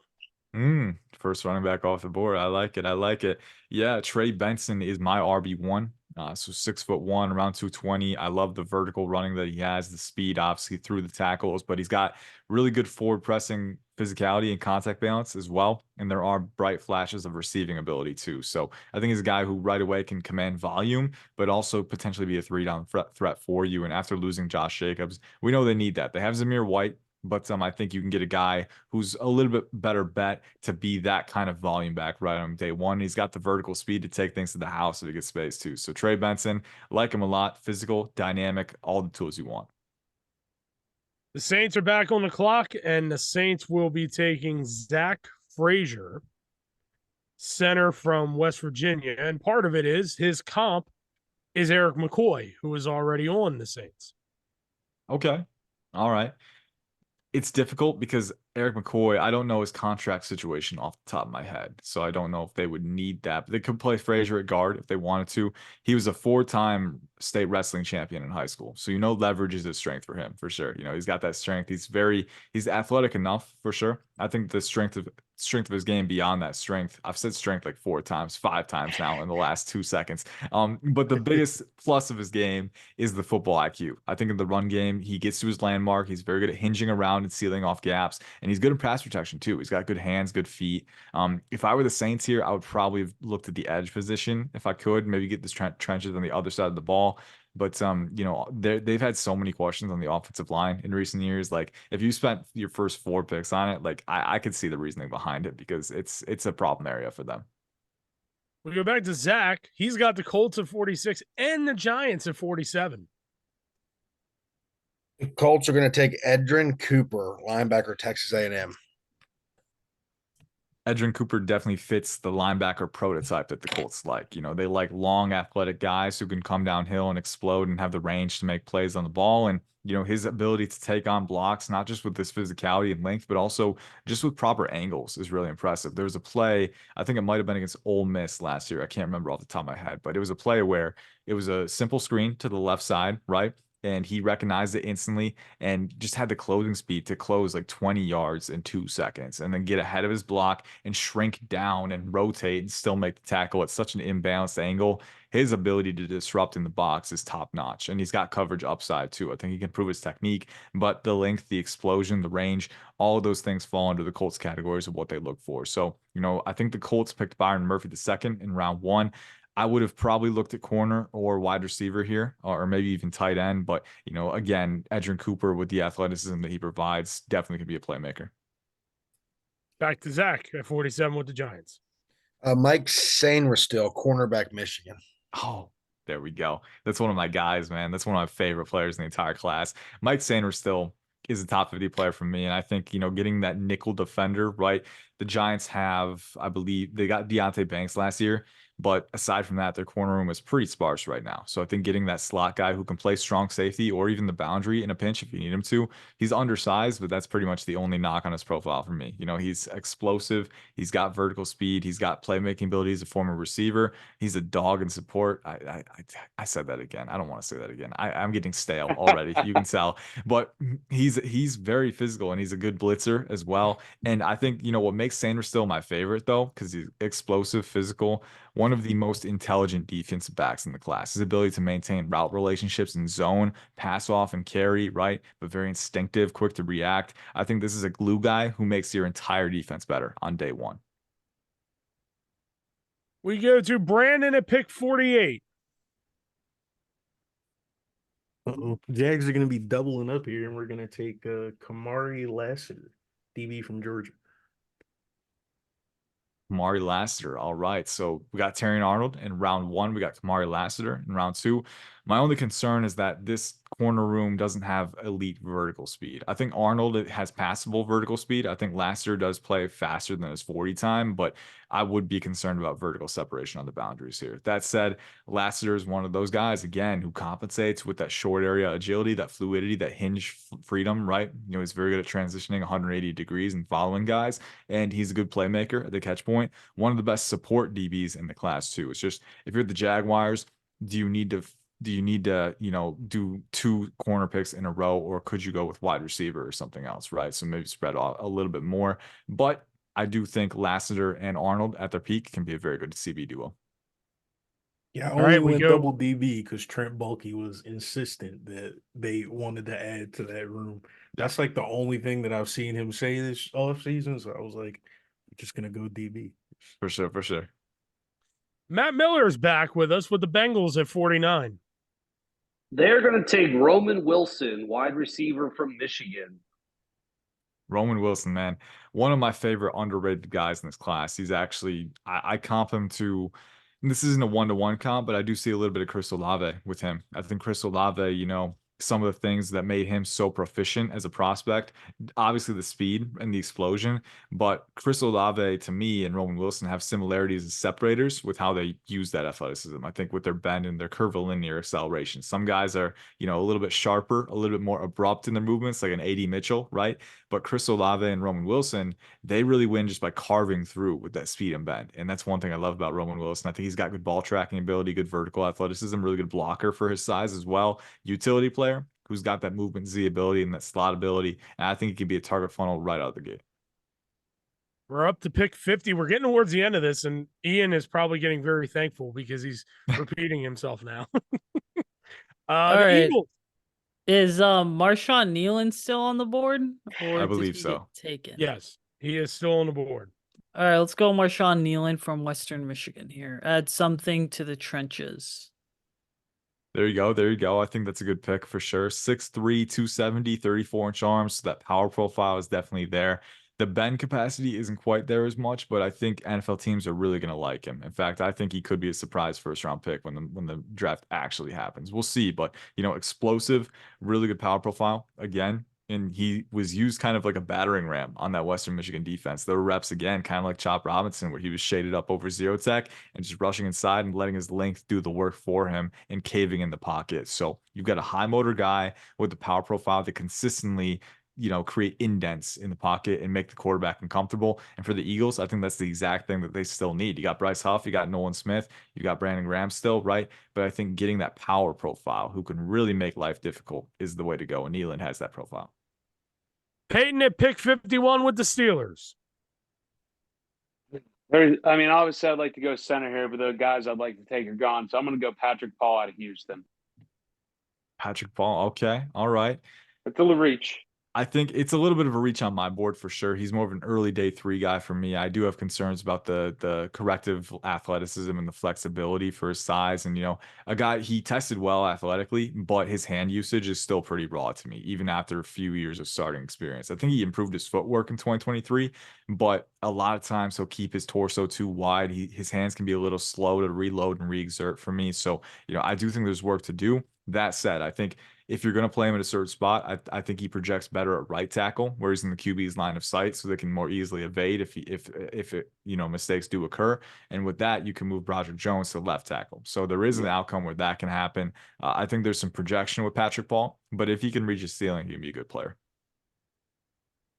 Speaker 3: First running back off the board. I like it. Yeah, Trey Benson is my RB1. So 6'1", around 220. I love the vertical running that he has, the speed, obviously through the tackles, but he's got really good forward pressing physicality and contact balance as well. And there are bright flashes of receiving ability too. So I think he's a guy who right away can command volume, but also potentially be a 3-down threat for you. And after losing Josh Jacobs, we know they need that. They have Zamir White, But I think you can get a guy who's a little bit better bet to be that kind of volume back right on day one. He's got the vertical speed to take things to the house if he gets space too. So Trey Benson, like him a lot, physical, dynamic, all the tools you want.
Speaker 1: The Saints are back on the clock, and the Saints will be taking Zach Frazier, center from West Virginia. And part of it is his comp is Eric McCoy, who is already on the Saints.
Speaker 3: Okay. All right. It's difficult because Eric McCoy, I don't know his contract situation off the top of my head. So I don't know if they would need that. But they could play Frazier at guard if they wanted to. He was a 4-time state wrestling champion in high school. So leverage is a strength for him for sure. He's got that strength. He's athletic enough for sure. I think the strength of his game beyond that strength. I've said strength like 4 times, 5 times now in the last 2 seconds. But the biggest plus of his game is the football IQ. I think in the run game, he gets to his landmark. He's very good at hinging around and sealing off gaps. And he's good in pass protection too. He's got good hands, good feet. If I were the Saints here, I would probably have looked at the edge position if I could, maybe get this trenches on the other side of the ball. But they've had so many questions on the offensive line in recent years. Like if you spent your first 4 picks on it, like I could see the reasoning behind it because it's a problem area for them.
Speaker 1: We go back to Zach. He's got the Colts at 46 and the Giants at 47.
Speaker 9: The Colts are going to take Edrin Cooper, linebacker, Texas A&M.
Speaker 3: Edrin Cooper definitely fits the linebacker prototype that the Colts like. They like long, athletic guys who can come downhill and explode and have the range to make plays on the ball. And, his ability to take on blocks, not just with this physicality and length, but also just with proper angles is really impressive. There was a play, I think it might have been against Ole Miss last year. I can't remember off the top of my head, but it was a play where it was a simple screen to the left side, right? And he recognized it instantly and just had the closing speed to close like 20 yards in 2 seconds and then get ahead of his block and shrink down and rotate and still make the tackle at such an imbalanced angle. His ability to disrupt in the box is top notch, and he's got coverage upside too. I think he can prove his technique, but the length, the explosion, the range, all of those things fall under the Colts categories of what they look for. So, I think the Colts picked Byron Murphy II in round 1. I would have probably looked at corner or wide receiver here, or maybe even tight end. But, again, Edrin Cooper with the athleticism that he provides definitely can be a playmaker.
Speaker 1: Back to Zach at 47 with the Giants.
Speaker 9: Mike Sainristil, cornerback, Michigan.
Speaker 3: Oh, there we go. That's one of my guys, man. That's one of my favorite players in the entire class. Mike Sainristil is a top 50 player for me. And I think, getting that nickel defender, right? The Giants have, I believe, they got Deonte Banks last year. But aside from that, their corner room is pretty sparse right now. So I think getting that slot guy who can play strong safety or even the boundary in a pinch if you need him to, he's undersized, but that's pretty much the only knock on his profile for me. He's explosive. He's got vertical speed. He's got playmaking ability as a former receiver. He's a dog in support. I said that again. I don't want to say that again. I'm getting stale already. You can tell. But he's very physical and he's a good blitzer as well. And I think, what makes Sanders still my favorite though, because he's explosive, physical, one of the most intelligent defensive backs in the class. His ability to maintain route relationships in zone, pass off and carry, right? But very instinctive, quick to react. I think this is a glue guy who makes your entire defense better on day 1.
Speaker 1: We go to Brandon at pick 48.
Speaker 5: Jags are going to be doubling up here, and we're going to take Kamari Lassiter, DB from Georgia.
Speaker 3: Kamari Lassiter. All right. So we got Terrion Arnold in round 1. We got Kamari Lassiter in round 2. My only concern is that this corner room doesn't have elite vertical speed. I think Arnold has passable vertical speed. I think Lassiter does play faster than his 40 time, but I would be concerned about vertical separation on the boundaries here. That said, Lassiter is one of those guys, again, who compensates with that short area agility, that fluidity, that hinge freedom, right? He's very good at transitioning 180 degrees and following guys, and he's a good playmaker at the catch point. One of the best support DBs in the class too. It's just, if you're the Jaguars, do you need to do 2 corner picks in a row, or could you go with wide receiver or something else, right? So maybe spread out a little bit more. But I do think Lassiter and Arnold at their peak can be a very good CB duo.
Speaker 5: Yeah, I
Speaker 1: All
Speaker 5: only
Speaker 1: right, we
Speaker 5: went
Speaker 1: go-
Speaker 5: double DB because Trent Baalke was insistent that they wanted to add to that room. That's like the only thing that I've seen him say this offseason. So I was like, I'm just going to go DB.
Speaker 3: For sure.
Speaker 1: Matt Miller is back with us with the Bengals at 49.
Speaker 7: They're going to take Roman Wilson, wide receiver from Michigan.
Speaker 3: Roman Wilson, man, one of my favorite underrated guys in this class. He's actually, I comp him to, and this isn't a one-to-one comp, but I do see a little bit of Chris Olave with him. I think Chris Olave, some of the things that made him so proficient as a prospect, obviously the speed and the explosion, but Chris Olave to me and Roman Wilson have similarities as separators with how they use that athleticism. I think with their bend and their curvilinear acceleration. Some guys are, a little bit sharper, a little bit more abrupt in their movements, like an AD Mitchell, right? But Chris Olave and Roman Wilson, they really win just by carving through with that speed and bend. And that's one thing I love about Roman Wilson. I think he's got good ball tracking ability, good vertical athleticism, really good blocker for his size as well. Utility player who's got that movement Z ability and that slot ability. And I think he could be a target funnel right out of the gate.
Speaker 1: We're up to pick 50. We're getting towards the end of this, and Ian is probably getting very thankful because he's repeating himself now.
Speaker 8: All
Speaker 1: the
Speaker 8: right.
Speaker 1: Eagles.
Speaker 8: Is Marshawn Nealon still on the board? Or
Speaker 3: I
Speaker 8: did
Speaker 3: believe
Speaker 8: he
Speaker 3: so.
Speaker 8: get taken?
Speaker 1: Yes, he is still on the board.
Speaker 8: All right, let's go Marshawn Nealon from Western Michigan here. Add something to the trenches.
Speaker 3: There you go. There you go. I think that's a good pick for sure. 6'3", 270, 34-inch arms. So that power profile is definitely there. The bend capacity isn't quite there as much, but I think NFL teams are really going to like him. In fact, I think he could be a surprise first-round pick when the draft actually happens. We'll see, but explosive, really good power profile. Again, and he was used kind of like a battering ram on that Western Michigan defense. There were reps again, kind of like Chop Robinson, where he was shaded up over zero tech and just rushing inside and letting his length do the work for him and caving in the pocket. So you've got a high motor guy with the power profile that consistently create indents in the pocket and make the quarterback uncomfortable. And for the Eagles, I think that's the exact thing that they still need. You got Bryce Huff, you got Nolan Smith, you got Brandon Graham still, right? But I think getting that power profile who can really make life difficult is the way to go. And Nealon has that profile.
Speaker 1: Peyton at pick 51 with the Steelers.
Speaker 2: Obviously I'd like to go center here, but the guys I'd like to take are gone. So I'm going to go Patrick Paul out of Houston.
Speaker 3: Patrick Paul, okay, all right.
Speaker 2: It's a little reach.
Speaker 3: I think it's a little bit of a reach on my board for sure. He's more of an early day 3 guy for me. I do have concerns about the corrective athleticism and the flexibility for his size. And, a guy, he tested well athletically, but his hand usage is still pretty raw to me, even after a few years of starting experience. I think he improved his footwork in 2023, but a lot of times he'll keep his torso too wide. His hands can be a little slow to reload and re-exert for me. So, I do think there's work to do. That said, I think if you're going to play him at a certain spot, I think he projects better at right tackle, where he's in the QB's line of sight, so they can more easily evade if mistakes do occur. And with that, you can move Broderick Jones to left tackle. So there is an outcome where that can happen. I think there's some projection with Patrick Paul, but if he can reach his ceiling, he can be a good player.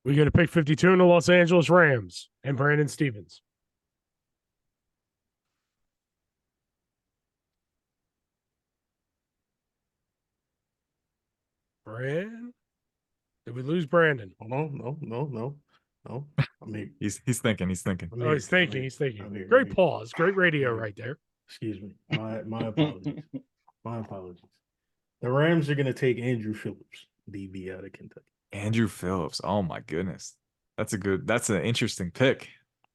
Speaker 1: We get a pick 52 in the Los Angeles Rams and Brandon Stevens. Brandon? Did we lose Brandon?
Speaker 5: Oh, no. I mean,
Speaker 3: He's thinking.
Speaker 1: He's thinking. He's thinking. Great pause. Great radio right there.
Speaker 5: Excuse me. My apologies. My apologies. The Rams are going to take Andrew Phillips, DB out of Kentucky.
Speaker 3: Andrew Phillips. Oh my goodness. That's an interesting pick.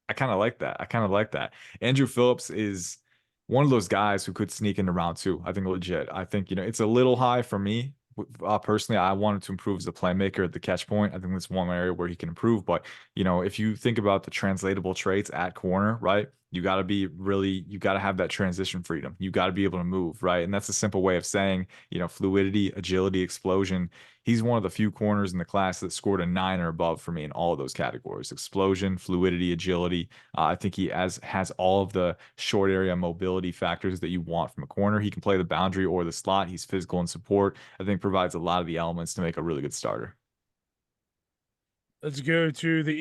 Speaker 3: I kind of like that. Andrew Phillips is one of those guys who could sneak into round 2. I think legit. I think, it's a little high for me. Personally, I wanted to improve as a playmaker at the catch point. I think that's one area where he can improve. But, if you think about the translatable traits at corner, right? You got to have that transition freedom. You got to be able to move, right? And that's a simple way of saying, fluidity, agility, explosion. He's one of the few corners in the class that scored a 9 or above for me in all of those categories: explosion, fluidity, agility. I think he has all of the short area mobility factors that you want from a corner. He can play the boundary or the slot. He's physical in support. I think provides a lot of the elements to make a really good starter.
Speaker 1: Let's go to the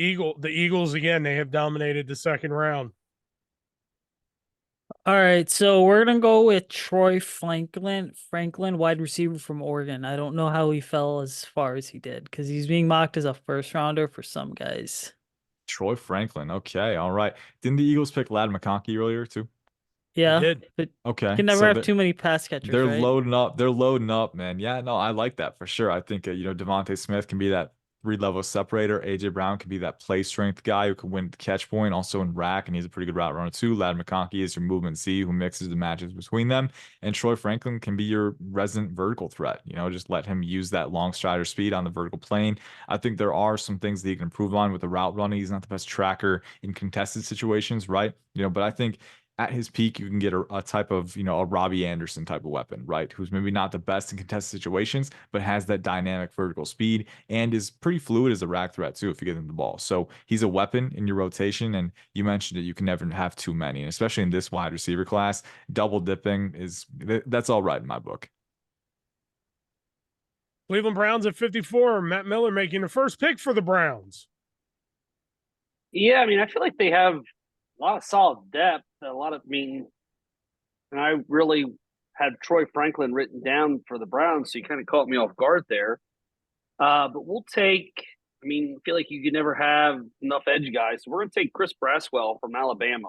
Speaker 1: Eagles again. They have dominated the second round.
Speaker 8: All right, so we're gonna go with Troy Franklin, wide receiver from Oregon. I don't know how he fell as far as he did because he's being mocked as a first rounder for some guys.
Speaker 3: Troy Franklin. Okay, all right. Didn't the Eagles pick Ladd McConkey earlier too?
Speaker 8: Yeah,
Speaker 1: did.
Speaker 8: but
Speaker 3: Okay,
Speaker 8: you can never have too many pass catchers.
Speaker 3: They're
Speaker 8: right?
Speaker 3: loading up. They're loading up, man. Yeah, no, I like that for sure. I think Devontae Smith can be that 3-level separator. AJ Brown could be that play strength guy who could win the catch point, also in rack, and he's a pretty good route runner too. Lad McConkey is your movement Z who mixes the matches between them, and Troy Franklin can be your resident vertical threat. You know, just let him use that long strider speed on the vertical plane. I think there are some things that he can improve on with the route running. He's not the best tracker in contested situations, right? You know, but I think at his peak, you can get a type of, you know, a Robbie Anderson type of weapon, right? Who's maybe not the best in contested situations, but has that dynamic vertical speed and is pretty fluid as a rack threat too if you get him the ball. So he's a weapon in your rotation. And you mentioned it, you can never have too many. And especially in this wide receiver class, double dipping that's all right in my book.
Speaker 1: Cleveland Browns at 54. Matt Miller making the first pick for the Browns.
Speaker 7: Yeah, I mean, I feel like they have a lot of solid depth. And I really had Troy Franklin written down for the Browns, so you kind of caught me off guard there. But we'll take, I feel like you could never have enough edge guys. So we're going to take Chris Braswell from Alabama.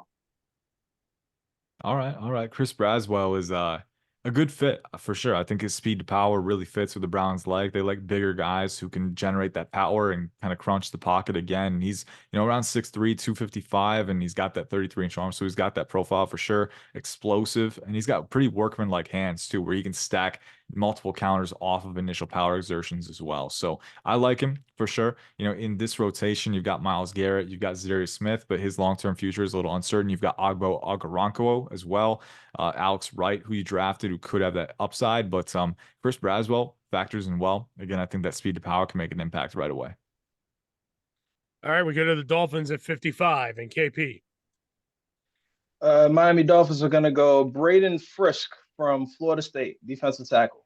Speaker 3: All right. Chris Braswell is a good fit for sure. I think his speed to power really fits with the Browns like. They like bigger guys who can generate that power and kind of crunch the pocket again. He's, you know, around 6'3", 255, and he's got that 33-inch arm, so he's got that profile for sure. Explosive, and he's got pretty workman-like hands too, where he can stack multiple counters off of initial power exertions as well. So I like him for sure. You know, in this rotation, you've got Myles Garrett, you've got Zadarius Smith, but his long-term future is a little uncertain. You've got Agbo Agaronko as well. Alex Wright, who you drafted, who could have that upside, but Chris Braswell factors in well. Again, I think that speed to power can make an impact right away.
Speaker 1: All right, we go to the Dolphins at 55 and KP.
Speaker 6: Miami Dolphins are going to go Braden Frisk from Florida State, defensive tackle.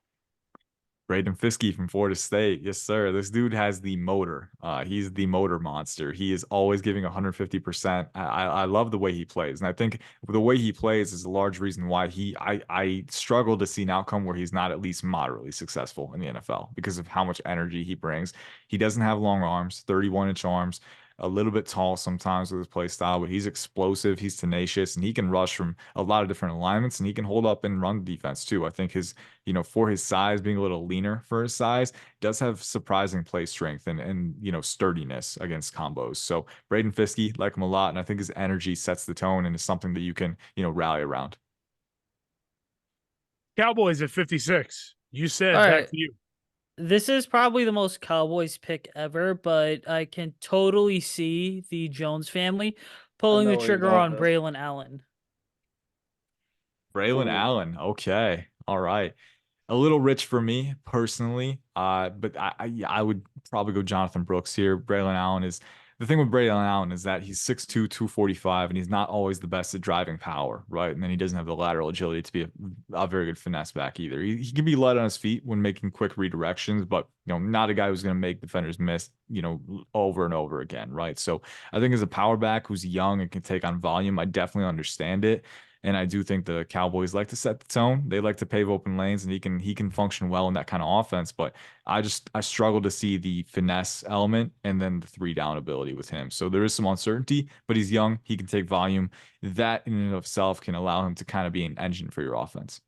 Speaker 3: Braden Fiske from Florida State. Yes, sir. This dude has the motor. He's the motor monster. He is always giving 150%. I love the way he plays. And I think the way he plays is a large reason why I struggle to see an outcome where he's not at least moderately successful in the NFL because of how much energy he brings. He doesn't have long arms, 31-inch arms, a little bit tall sometimes with his play style, but he's explosive, he's tenacious, and he can rush from a lot of different alignments, and he can hold up and run defense too. I think his, you know, for his size, being a little leaner for his size, does have surprising play strength and you know, sturdiness against combos. So Braden Fiske, like him a lot, and I think his energy sets the tone and is something that you can, you know, rally around.
Speaker 1: Cowboys at 56. You said
Speaker 8: All
Speaker 1: back
Speaker 8: right.
Speaker 1: to you.
Speaker 8: This is probably the most Cowboys pick ever, but I can totally see the Jones family pulling
Speaker 6: know
Speaker 8: the
Speaker 6: where
Speaker 8: trigger
Speaker 6: you're going
Speaker 8: on
Speaker 6: with this.
Speaker 8: Braylon Allen.
Speaker 3: Braylon
Speaker 7: Ooh.
Speaker 3: Allen. Okay. All right. A little rich for me personally, but I would probably go Jonathan Brooks here. Braylon Allen is the thing with Braylon Allen is that he's 6'2", 245, and he's not always the best at driving power, right? And then he doesn't have the lateral agility to be a very good finesse back either. He can be light on his feet when making quick redirections, but you know, not a guy who's going to make defenders miss, you know, over and over again, right? So I think as a power back who's young and can take on volume, I definitely understand it. And I do think the Cowboys like to set the tone. They like to pave open lanes, and he can function well in that kind of offense. But I struggle to see the finesse element and then the 3-down ability with him. So there is some uncertainty, but he's young. He can take volume. That in and of itself can allow him to kind of be an engine for your offense.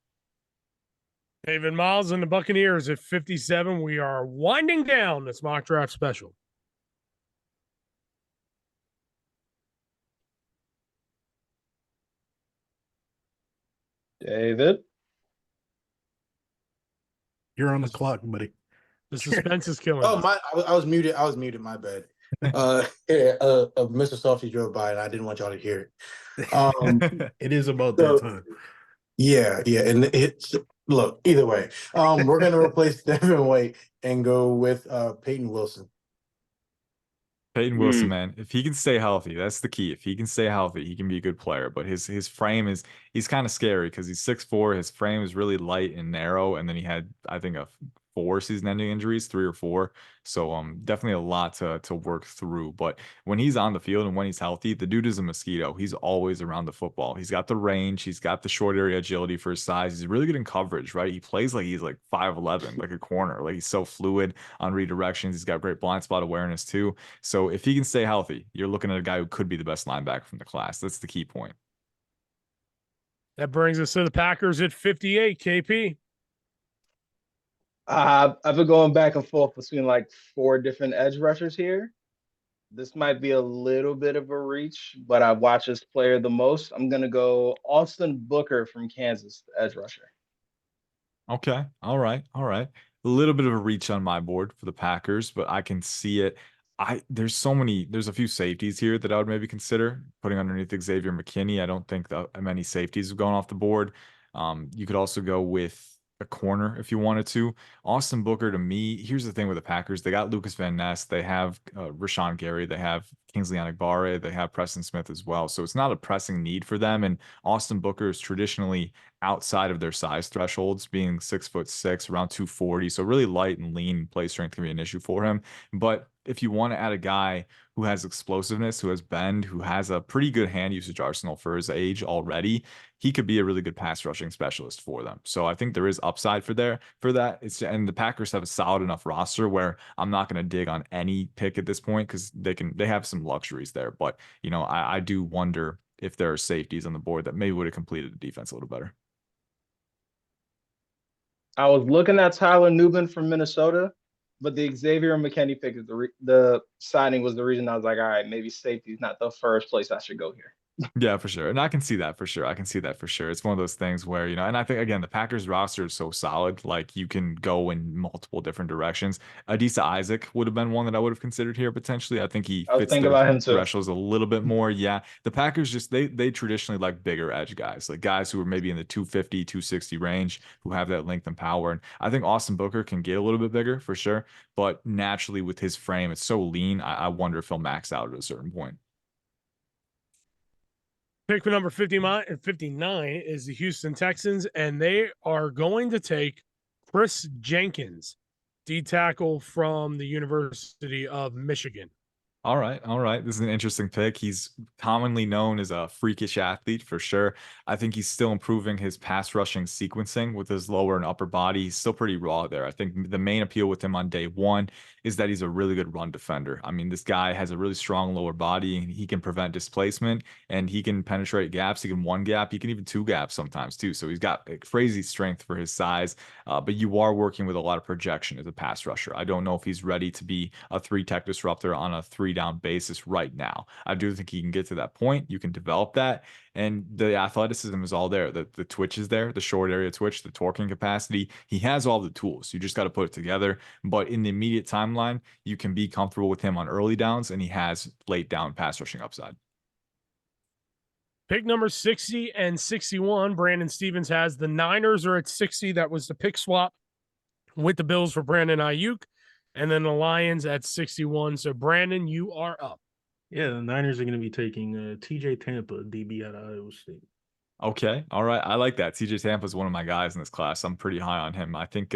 Speaker 1: David Miles and the Buccaneers at 57. We are winding down this mock draft special.
Speaker 6: David?
Speaker 5: You're on the clock, buddy.
Speaker 1: The suspense is killing
Speaker 4: Oh
Speaker 1: us.
Speaker 4: my! I was muted. My bad. Mr. Softy drove by, and I didn't want y'all to hear it.
Speaker 5: It is about
Speaker 4: so-
Speaker 5: that time.
Speaker 4: Yeah, and it's look either way. We're gonna replace Devin White and go with Peyton Wilson.
Speaker 3: Peyton Wilson, man, if he can stay healthy, that's the key. If he can stay healthy, he can be a good player. But his frame he's kind of scary because he's 6'4". His frame is really light and narrow, and then he had, I think, 4 season-ending injuries, 3 or 4. So definitely a lot to work through. But when he's on the field and when he's healthy, the dude is a mosquito. He's always around the football. He's got the range. He's got the short area agility for his size. He's really good in coverage, right? He plays like he's like 5'11", like a corner. Like he's so fluid on redirections. He's got great blind spot awareness too. So if he can stay healthy, you're looking at a guy who could be the best linebacker from the class. That's the key point.
Speaker 1: That brings us to the Packers at 58. KP.
Speaker 6: I've been going back and forth between like 4 different edge rushers here. This might be a little bit of a reach, but I watch this player the most. I'm gonna go Austin Booker from Kansas, the edge rusher.
Speaker 3: Okay. All right. All right. A little bit of a reach on my board for the Packers, but I can see it. There's a few safeties here that I would maybe consider putting underneath Xavier McKinney. I don't think that many safeties have gone off the board. You could also go with a corner if you wanted to. Austin Booker, to me, here's the thing with the Packers. They got Lucas Van Ness. They have Rashawn Gary. They have Kingsley Enagbare. They have Preston Smith as well. So it's not a pressing need for them. And Austin Booker is traditionally outside of their size thresholds, being 6'6", around 240. So really light and lean play strength can be an issue for him. But if you want to add a guy who has explosiveness, who has bend, who has a pretty good hand usage arsenal for his age already, he could be a really good pass rushing specialist for them. So I think there is upside for that. And the Packers have a solid enough roster where I'm not going to dig on any pick at this point because they have some luxuries there. But I do wonder if there are safeties on the board that maybe would have completed the defense a little better.
Speaker 6: I was looking at Tyler Nubin from Minnesota, but the Xavier McKinney pick is the signing was the reason I was like, all right, maybe safety is not the first place I should go here.
Speaker 3: Yeah, for sure. And I can see that for sure. I can see that for sure. It's one of those things where, and I think, again, the Packers roster is so solid. Like, you can go in multiple different directions. Adisa Isaac would have been one that I would have considered here potentially. I think he
Speaker 6: I was
Speaker 3: fits
Speaker 6: thinking
Speaker 3: their
Speaker 6: about him too.
Speaker 3: thresholds a little bit more. Yeah. The Packers just, they traditionally like bigger edge guys, like guys who are maybe in the 250, 260 range, who have that length and power. And I think Austin Booker can get a little bit bigger for sure. But naturally, with his frame, it's so lean. I wonder if he'll max out at a certain point.
Speaker 1: Pick for number 59 is the Houston Texans, and they are going to take Chris Jenkins, D tackle from the University of Michigan.
Speaker 3: All right. All right. This is an interesting pick. He's commonly known as a freakish athlete for sure. I think he's still improving his pass rushing sequencing with his lower and upper body. He's still pretty raw there. I think the main appeal with him on day one is that he's a really good run defender. I mean, this guy has a really strong lower body and he can prevent displacement and he can penetrate gaps. He can one gap. He can even two gaps sometimes too. So he's got crazy strength for his size, but you are working with a lot of projection as a pass rusher. I don't know if he's ready to be a 3-tech disruptor on a 3-down basis right now. I do think he can get to that point. You can develop that. And the athleticism is all there. The twitch is there, the short area twitch, the torquing capacity. He has all the tools. You just got to put it together. But in the immediate timeline, you can be comfortable with him on early downs, and he has late down pass rushing upside.
Speaker 1: Pick number 60 and 61, Brandon Stevens has. The Niners are at 60. That was the pick swap with the Bills for Brandon Ayuk. And then the Lions at 61. So, Brandon, you are up.
Speaker 5: Yeah, the Niners are going to be taking TJ Tampa, DB out of Iowa State.
Speaker 3: Okay. All right. I like that. TJ Tampa is one of my guys in this class. I'm pretty high on him. I think,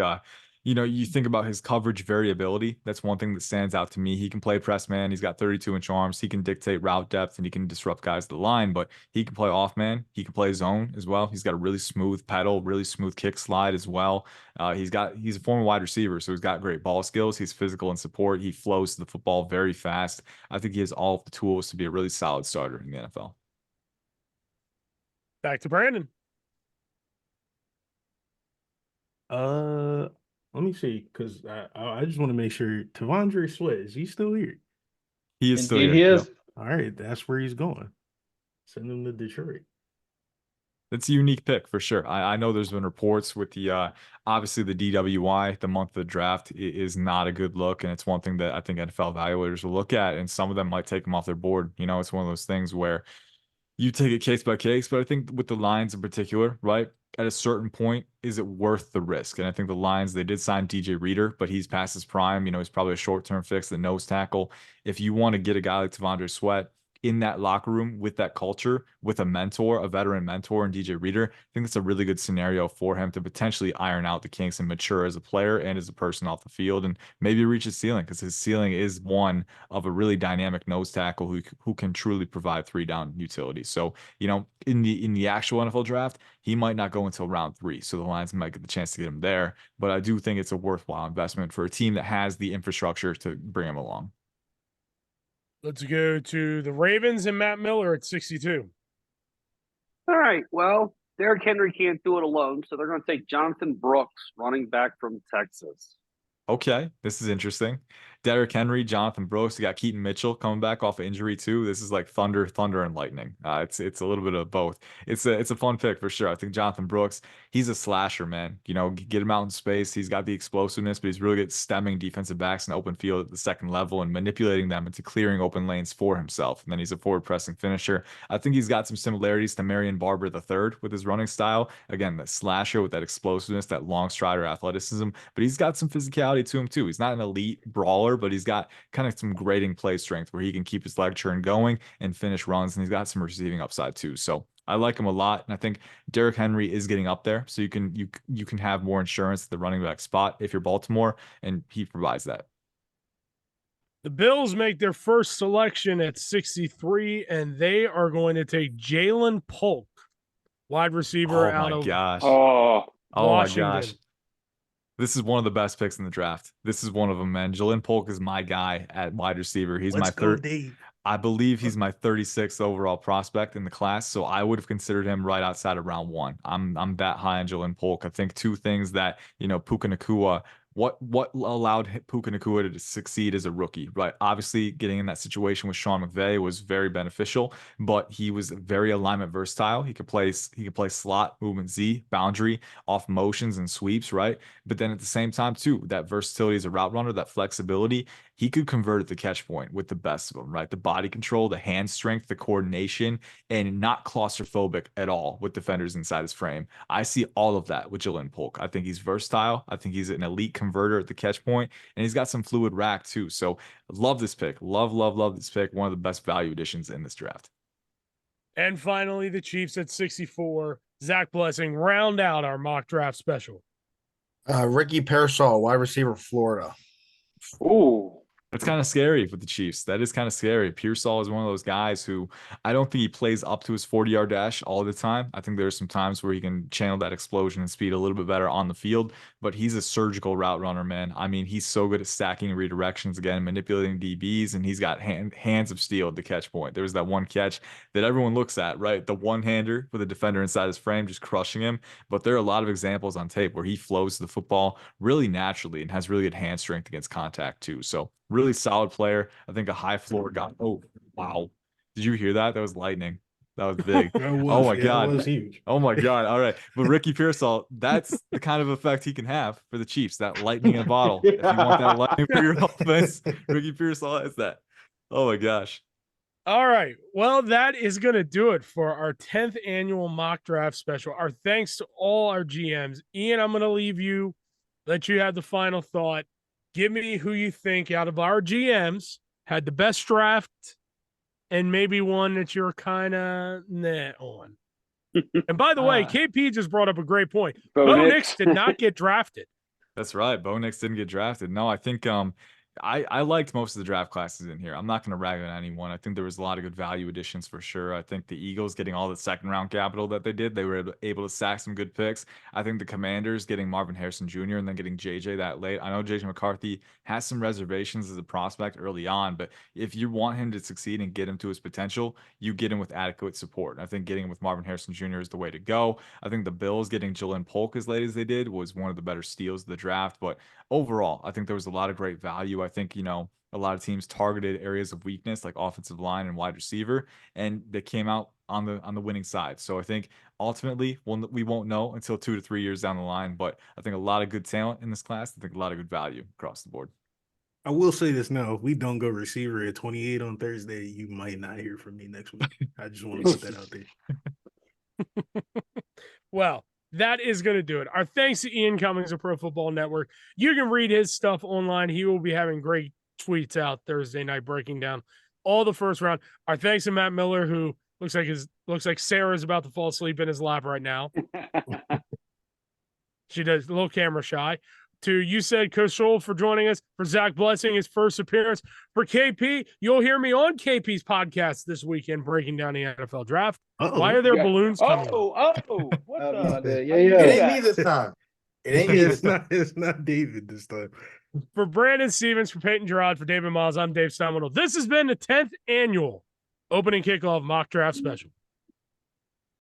Speaker 3: you think about his coverage variability. That's one thing that stands out to me. He can play press man. He's got 32-inch arms. He can dictate route depth and he can disrupt guys at the line, but he can play off man. He can play zone as well. He's got a really smooth pedal, really smooth kick slide as well. He's a former wide receiver, so he's got great ball skills. He's physical in support. He flows to the football very fast. I think he has all of the tools to be a really solid starter in the NFL.
Speaker 1: Back to Brandon.
Speaker 5: Let me see, because I just want to make sure T'Vondre Sweat, is he still here?
Speaker 3: He is still
Speaker 6: Indeed,
Speaker 3: here.
Speaker 6: he is.
Speaker 3: Yep.
Speaker 5: All right, that's where he's going. Send him to Detroit.
Speaker 3: It's a unique pick for sure. I know there's been reports with the obviously the DWI, the month of the draft is not a good look, and it's one thing that I think NFL evaluators will look at, and some of them might take him off their board. It's one of those things where you take it case by case, but I think with the Lions in particular, right? At a certain point, is it worth the risk? And I think the Lions, they did sign DJ Reader, but he's past his prime. He's probably a short-term fix, the nose tackle. If you want to get a guy like T'Vondre Sweat in that locker room with that culture, with a mentor, a veteran mentor, and DJ Reader, I think that's a really good scenario for him to potentially iron out the kinks and mature as a player and as a person off the field, and maybe reach his ceiling, because his ceiling is one of a really dynamic nose tackle who can truly provide 3-down utility. So, in the actual NFL draft, he might not go until round 3, so the Lions might get the chance to get him there. But I do think it's a worthwhile investment for a team that has the infrastructure to bring him along.
Speaker 1: Let's go to the Ravens and Matt Miller at 62.
Speaker 2: All right. Well,
Speaker 7: Derrick Henry can't do it alone, so they're going to take Jonathan Brooks, running back from Texas.
Speaker 3: Okay, this is interesting. Derrick Henry, Jonathan Brooks. You got Keaton Mitchell coming back off of injury too. This is like thunder, and lightning. It's a little bit of both. It's a fun pick for sure. I think Jonathan Brooks, he's a slasher, man. You know, get him out in space. He's got the explosiveness, but he's really good at stemming defensive backs in open field at the second level and manipulating them into clearing open lanes for himself. And then he's a forward pressing finisher. I think he's got some similarities to Marion Barber III with his running style. Again, that slasher with that explosiveness, that long strider athleticism, but he's got some physicality to him too. He's not an elite brawler, but he's got kind of some grading play strength where he can keep his leg churn going and finish runs, and he's got some receiving upside too. So I like him a lot, and I think Derrick Henry is getting up there, so you can have more insurance at the running back spot if you're Baltimore, and he provides that.
Speaker 1: The Bills make their first selection at 63, and they are going to take Jalen Polk, wide receiver out of Washington.
Speaker 3: My gosh. This is one of the best picks in the draft. This is one of them, man. Jalen Polk is my guy at wide receiver. He's my third. I believe he's my 36th overall prospect in the class, so I would have considered him right outside of round 1. I'm that high on Jalen Polk. I think two things that, Puka Nacua, what allowed Puka Nacua to succeed as a rookie, right? Obviously, getting in that situation with Sean McVay was very beneficial, but he was very alignment versatile. He could play slot, movement Z, boundary, off motions and sweeps, right? But then at the same time, too, that versatility as a route runner, that flexibility, he could convert at the catch point with the best of them, right? The body control, the hand strength, the coordination, and not claustrophobic at all with defenders inside his frame. I see all of that with Jalen Polk. I think he's versatile. I think he's an elite converter at the catch point, and he's got some fluid rack too. So love this pick. Love this pick. One of the best value additions in this draft.
Speaker 1: And finally, the Chiefs at 64. Zach Blessing, round out our mock draft special.
Speaker 9: Ricky Pearsall, wide receiver, Florida.
Speaker 2: Ooh.
Speaker 3: That's kind of scary with the Chiefs. That is kind of scary. Pearsall is one of those guys who I don't think he plays up to his 40-yard dash all the time. I think there's some times where he can channel that explosion and speed a little bit better on the field, but he's a surgical route runner, man. I mean, he's so good at stacking redirections, again, manipulating DBs, and he's got hands of steel at the catch point. There was that one catch that everyone looks at, right? The one-hander with a defender inside his frame, just crushing him. But there are a lot of examples on tape where he flows the football really naturally and has really good hand strength against contact too. So really solid player. I think a high floor guy. Oh, wow. Did you hear that? That was lightning. That was big. Oh my God.
Speaker 5: That was huge.
Speaker 3: Oh my God. All right. But Ricky Pearsall, that's the kind of effect he can have for the Chiefs. That lightning in a bottle. If you want that lightning for your offense, Ricky Pearsall has that. Oh my gosh.
Speaker 1: All right. Well, that is going to do it for our 10th annual mock draft special. Our thanks to all our GMs. Ian, I'm going to leave you, let you have the final thought. Give me who you think out of our GMs had the best draft and maybe one that you're kind of on. And by the way, KP just brought up a great point. Bo Nix did not get drafted.
Speaker 3: That's right. Bo Nix didn't get drafted. No, I think I liked most of the draft classes in here. I'm not going to rag on anyone. I think there was a lot of good value additions for sure. I think the Eagles getting all the second round capital that they did, they were able to sack some good picks. I think the Commanders getting Marvin Harrison Jr. and then getting JJ that late. I know JJ McCarthy has some reservations as a prospect early on, but if you want him to succeed and get him to his potential, you get him with adequate support. I think getting him with Marvin Harrison Jr. is the way to go. I think the Bills getting Jalen Polk as late as they did was one of the better steals of the draft, but overall, I think there was a lot of great value. I think, a lot of teams targeted areas of weakness like offensive line and wide receiver, and they came out on the winning side. So I think ultimately we won't know until 2 to 3 years down the line, but I think a lot of good talent in this class. I think a lot of good value across the board.
Speaker 5: I will say this now. If we don't go receiver at 28 on Thursday, you might not hear from me next week. I just want to put that out there.
Speaker 1: Well, that is going to do it. Our thanks to Ian Cummings of Pro Football Network. You can read his stuff online. He will be having great tweets out Thursday night breaking down all the first round. Our thanks to Matt Miller, who looks like Sarah's about to fall asleep in his lap right now. She does a little camera shy. To you said Coach Scholl for joining us, for Zach Blessing, his first appearance. For KP, you'll hear me on KP's podcast this weekend breaking down the NFL draft. Why are there balloons coming?
Speaker 2: What the?
Speaker 4: It ain't me this time. It ain't me this time.
Speaker 5: It's not David this time.
Speaker 1: For Brandon Stevens, for Peyton Gerard, for David Miles, I'm Dave Stamino. This has been the 10th annual Opening Kickoff Mock Draft Special.